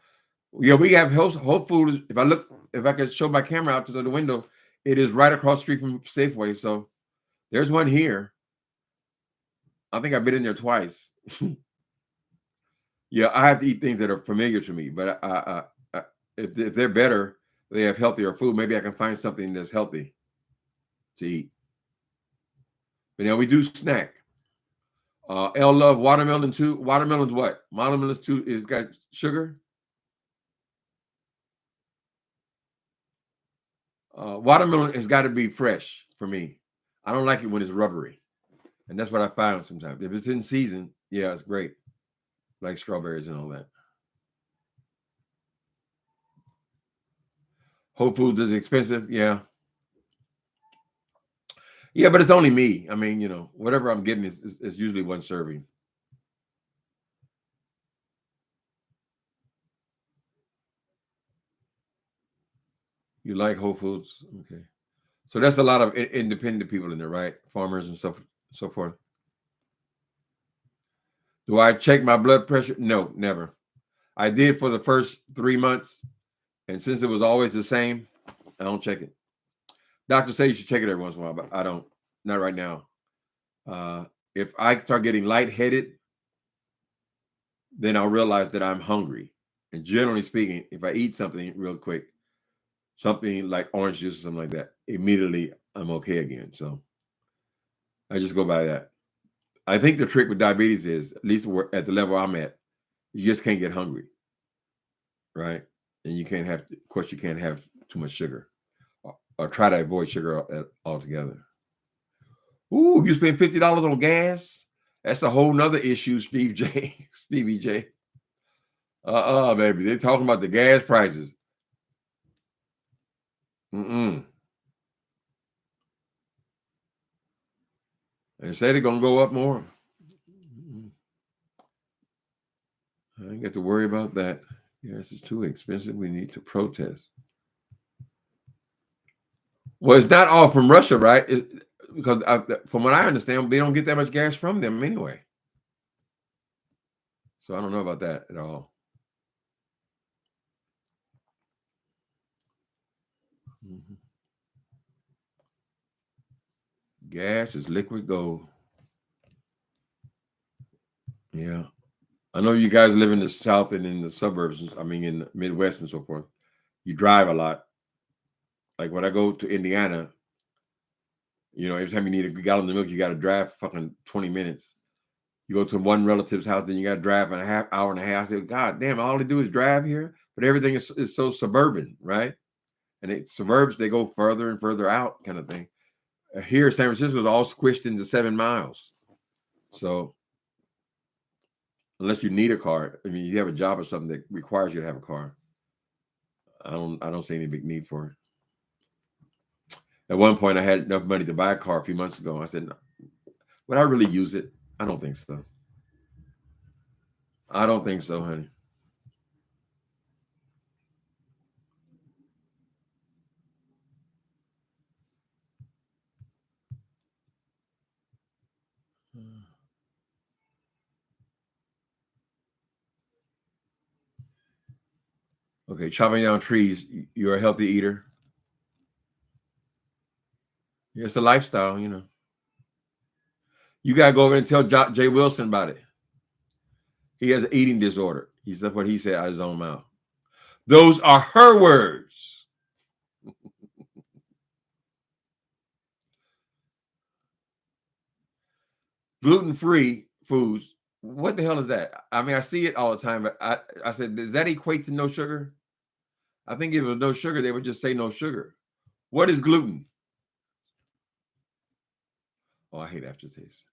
Yeah, we have Whole Foods. If I could show my camera out to the window, it is right across the street from Safeway. So there's one here. I think I've been in there twice. Yeah, I have to eat things that are familiar to me, but if they're better, they have healthier food. Maybe I can find something that's healthy to eat. But now we do snack. L love watermelon too. Watermelon's what? Watermelon's too is got sugar. Watermelon has got to be fresh for me. I don't like it when it's rubbery, and that's what I found sometimes. If it's in season, yeah, it's great, like strawberries and all that. Whole Foods is expensive, yeah, yeah, but it's only me. I mean, whatever I'm getting is usually one serving. You like Whole Foods, okay? So that's a lot of independent people in there, right? Farmers and stuff, so forth. Do I check my blood pressure? No, never. I did for the first 3 months, and since it was always the same, I don't check it. Doctor says you should check it every once in a while, but I don't. Not right now. If I start getting lightheaded, then I'll realize that I'm hungry. And generally speaking, if I eat something real quick, something like orange juice or something like that, immediately I'm okay again. So I just go by that. I think the trick with diabetes is, at least at the level I'm at, you just can't get hungry, right? And you can't have, of course, you can't have too much sugar, or try to avoid sugar altogether. Ooh, you spend $50 on gas? That's a whole nother issue, Steve J. Stevie J. Baby. They're talking about the gas prices. Mm-mm. They say they're gonna go up more. Mm-mm. I ain't got to worry about that. Gas is too expensive. We need to protest. Well, it's not all from Russia, right? Because from what I understand, they don't get that much gas from them anyway. So I don't know about that at all. Mhm. Gas is liquid gold. Yeah. I know you guys live in the South and in the suburbs, I mean, in the Midwest and so forth. You drive a lot. Like when I go to Indiana, every time you need a gallon of milk, you got to drive fucking 20 minutes. You go to one relative's house, then you got to drive an hour and a half. I say, God damn, all they do is drive here. But everything is so suburban, right? And suburbs, they go further and further out, kind of thing. Here, San Francisco is all squished into 7 miles. So unless you need a car, I mean, you have a job or something that requires you to have a car. I don't see any big need for it. At one point, I had enough money to buy a car a few months ago. I said, no. Would I really use it? I don't think so. I don't think so, honey. Okay, chopping down trees. You're a healthy eater. It's a lifestyle, you know. You got to go over and tell Jay Wilson about it. He has an eating disorder. That's what he said out of his own mouth. Those are her words. Gluten-free foods. What the hell is that? I mean, I see it all the time, but I said, does that equate to no sugar? I think if it was no sugar, they would just say no sugar. What is gluten? Oh, I hate aftertaste.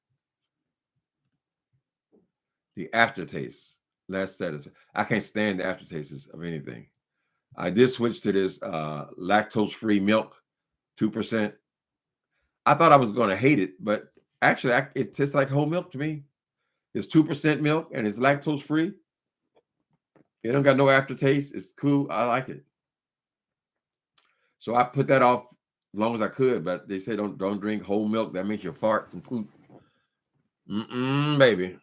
The aftertaste. Less satisfying. I can't stand the aftertastes of anything. I did switch to this lactose-free milk, 2%. I thought I was going to hate it, but actually, it tastes like whole milk to me. It's 2% milk and it's lactose-free. It don't got no aftertaste. It's cool. I like it. So I put that off as long as I could, but they say don't drink whole milk. That makes you fart and poop. Baby.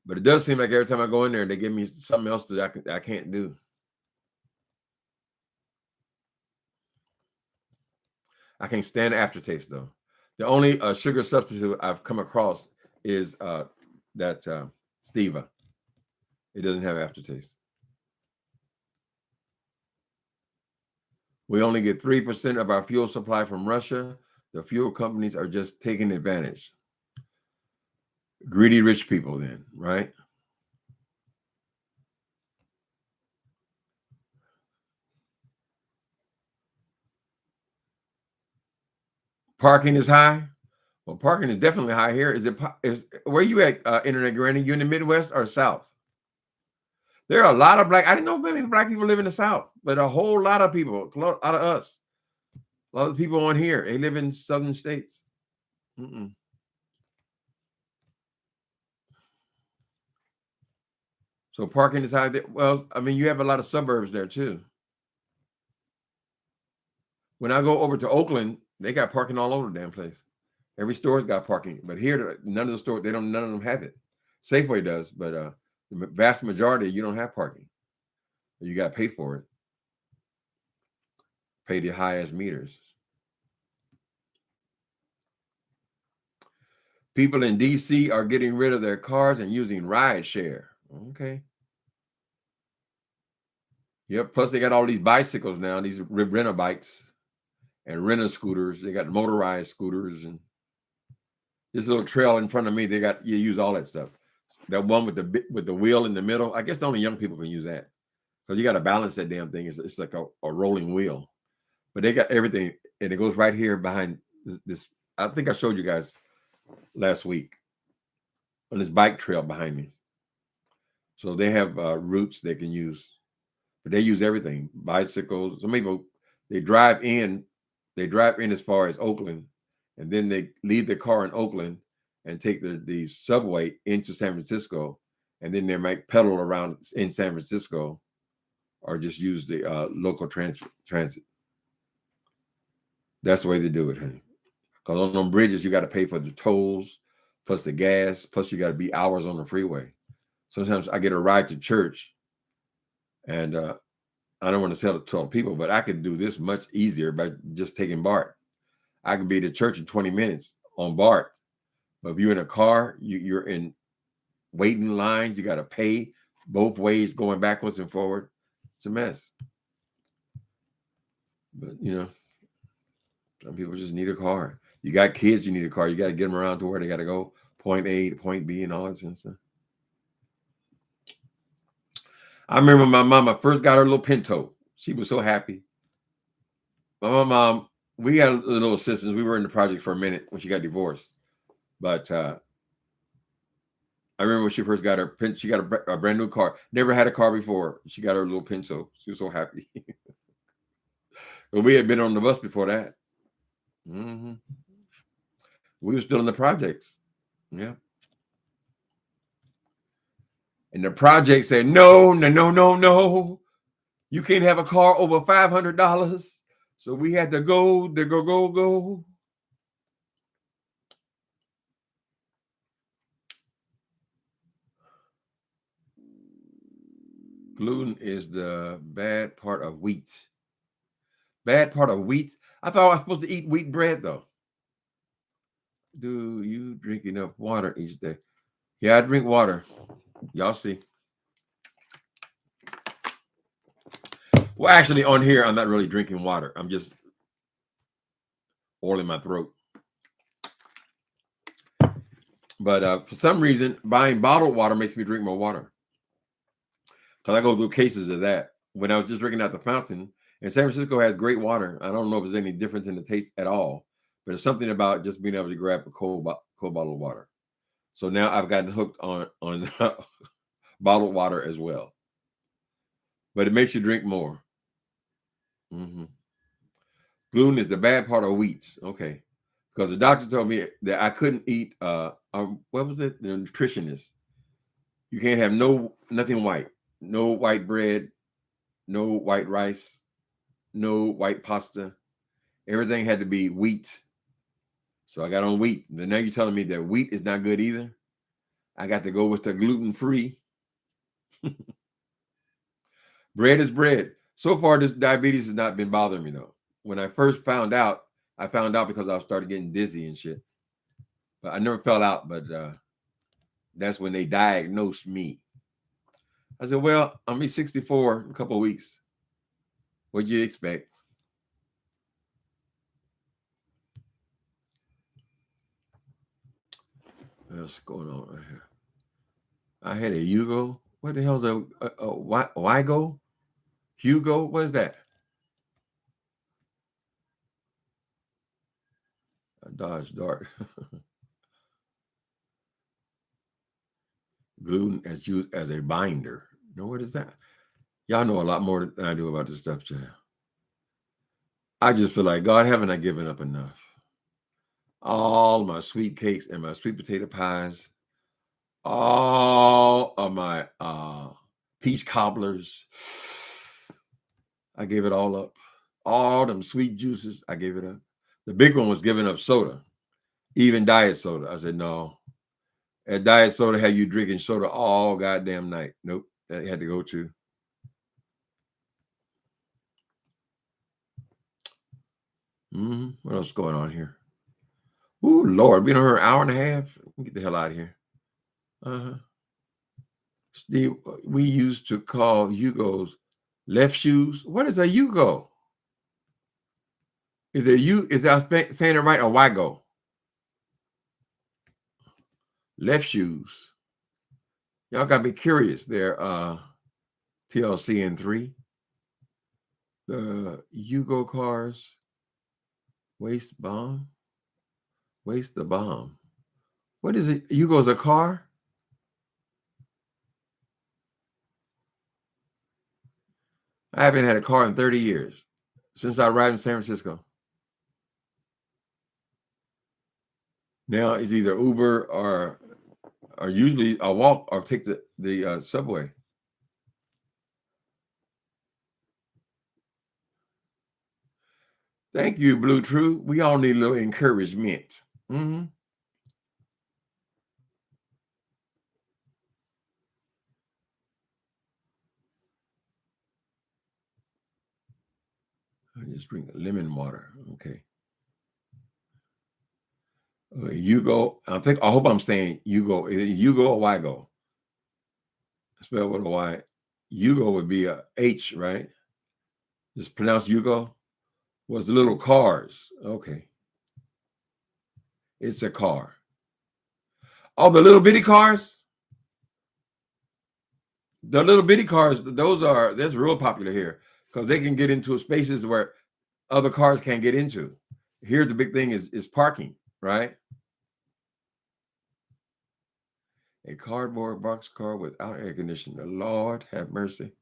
But it does seem like every time I go in there, they give me something else that I can't do. I can't stand the aftertaste though. The only sugar substitute I've come across is that stevia. It doesn't have aftertaste. We only get 3% of our fuel supply from Russia. The fuel companies are just taking advantage. Greedy rich people then, right? Parking is high. Well, parking is definitely high here. Is where you at, Internet Granny? You in the Midwest or South? There are a lot of I didn't know many black people live in the South, but a whole lot of people, a lot of us, a lot of people on here, they live in southern states. So parking is high there. Well, I mean, you have a lot of suburbs there too. When I go over to Oakland, they got parking all over the damn place. Every store's got parking, but here none of the stores none of them have it. Safeway does, but the vast majority you don't have parking. You got to pay for it. Pay the highest meters. People in DC are getting rid of their cars and using ride share. Okay. Yep. Plus, they got all these bicycles now, these rental bikes and rental scooters. They got motorized scooters and this little trail in front of me. You use all that stuff. That one with the wheel in the middle. I guess only young people can use that. So you got to balance that damn thing. It's like a rolling wheel. But they got everything, and it goes right here behind this. I think I showed you guys last week on this bike trail behind me. So they have routes they can use, but they use everything. Bicycles. Some people they drive in as far as Oakland, and then they leave their car in Oakland and take the subway into San Francisco, and then they might pedal around in San Francisco, or just use the local transit. That's the way they do it, honey. Because on them bridges, you got to pay for the tolls, plus the gas, plus you got to be hours on the freeway. Sometimes I get a ride to church, and I don't want to tell people, but I could do this much easier by just taking BART. I could be to church in 20 minutes on BART. But if you're in a car, you're in waiting lines. You got to pay both ways, going backwards and forward. It's a mess. But, some people just need a car. You got kids, you need a car. You got to get them around to where they got to go, point A to point B and all that stuff. I remember my mama first got her little Pinto. She was so happy. My mom, we had a little assistance. We were in the project for a minute when she got divorced. But I remember when she first got her she got a brand new car. Never had a car before. She got her little Pinto. She was so happy. But we had been on the bus before that. Mm-hmm. We were still in the projects. Yeah. And the project said, no. You can't have a car over $500. So we had to go. Gluten is the bad part of wheat. Bad part of wheat. I thought I was supposed to eat wheat bread though. Do you drink enough water each day? Yeah, I drink water. Y'all see. Well, actually, on here, I'm not really drinking water. I'm just oiling my throat. But for some reason, buying bottled water makes me drink more water. Because I go through cases of that. When I was just drinking out the fountain, and San Francisco has great water. I don't know if there's any difference in the taste at all, but there's something about just being able to grab a cold bottle of water. So now I've gotten hooked on bottled water as well. But it makes you drink more. Mm-hmm. Gluten is the bad part of wheats. Okay. Because the doctor told me that I couldn't eat what was it? The nutritionist. You can't have nothing white. No white bread, no white rice, no white pasta. Everything had to be wheat. So I got on wheat. But now you're telling me that wheat is not good either. I got to go with the gluten-free. Bread is bread. So far, this diabetes has not been bothering me though. When I first found out, I found out because I started getting dizzy and shit. But I never fell out, but that's when they diagnosed me. I said, well, I'll be 64 in a couple of weeks. What'd you expect? What's going on right here? I had a Hugo. What the hell's a Wygo? Hugo? What is that? A Dodge Dart. Gluten as used as a binder. No, what is that? Y'all know a lot more than I do about this stuff, Jay. I just feel like, God, haven't I given up enough? All my sweet cakes and my sweet potato pies, all of my peach cobblers, I gave it all up. All them sweet juices, I gave it up. The big one was giving up soda, even diet soda. I said, no. At diet soda had you drinking soda all goddamn night. Nope, that had to go to. What else is going on here? Ooh, Lord, been on here an hour and a half. Get the hell out of here. Steve, we used to call Yugos left shoes. What is a Yugo? Is it you? Is I saying it right or Wago? Left shoes. Y'all gotta be curious there. TLC and 3. The Yugo cars. Waste bomb. Waste the bomb. What is it? Yugo's a car? I haven't had a car in 30 years since I arrived in San Francisco. Now it's either Uber or usually I walk or take the subway. Thank you, Blue True. We all need a little encouragement. Mm-hmm. I just drink lemon water. Okay. Yugo. I hope I'm saying Yugo. Is it Yugo or Wygo? Spelled with a Y. Yugo would be a H, right? Just pronounced Yugo. Was the little cars. Okay. It's a car. Oh, the little bitty cars? The little bitty cars, that's real popular here because they can get into spaces where other cars can't get into. Here, the big thing is parking, right? A cardboard box car without air conditioning. Lord have mercy.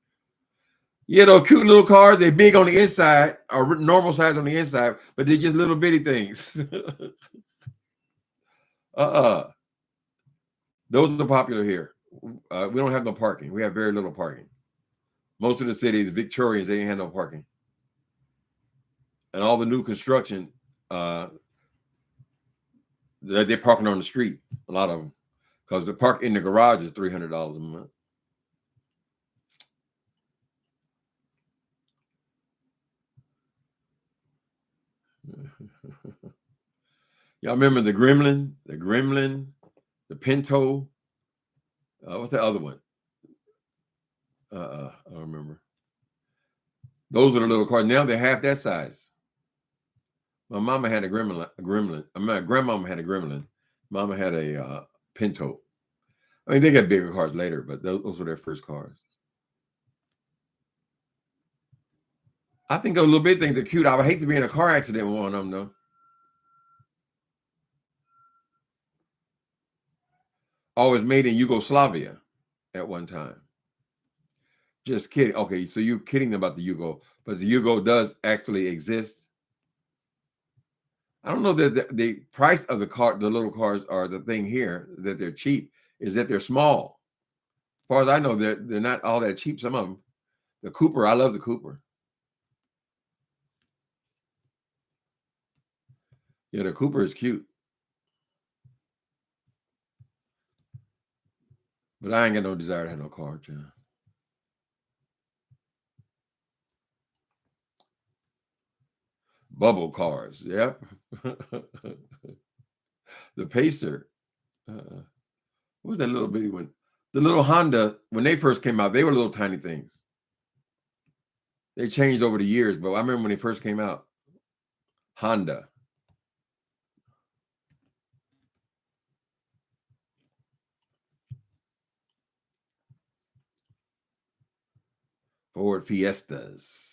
Yeah, those cute little cars, they're big on the inside, or normal size on the inside, but they're just little bitty things. Those are popular here. We don't have no parking. We have very little parking. Most of the cities, Victorians, they ain't have no parking. And all the new construction, they're parking on the street, a lot of them, because the park in the garage is $300 a month. Y'all remember the Gremlin, the Pinto? What's the other one? I don't remember. Those were the little cars. Now they're half that size. My mama had a gremlin. My grandmama had a gremlin. Mama had a Pinto. I mean, they got bigger cars later, but those were their first cars. I think those little big things are cute. I would hate to be in a car accident with one of them, though. Oh, it was made in Yugoslavia at one time. Just kidding. Okay, so you're kidding about the Yugo, but the Yugo does actually exist. I don't know that the price of the little cars are the thing here, that they're cheap, is that they're small. As far as I know, they're not all that cheap. Some of them. The Cooper, I love the Cooper. Yeah, the Cooper is cute. But I ain't got no desire to have no car, John. Bubble cars, yep. The Pacer. What was that little bitty one? The little Honda, when they first came out, they were little tiny things. They changed over the years, but I remember when they first came out. Honda. Ford Fiestas.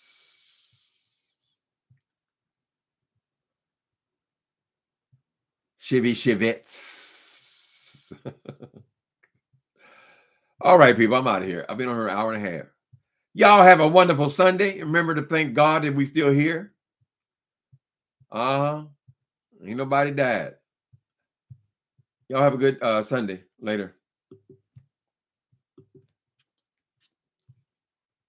Chevettes. All right, people, I'm out of here. I've been on here an hour and a half. Y'all have a wonderful Sunday. Remember to thank God that we still here. Uh-huh. Ain't nobody died. Y'all have a good Sunday. Later.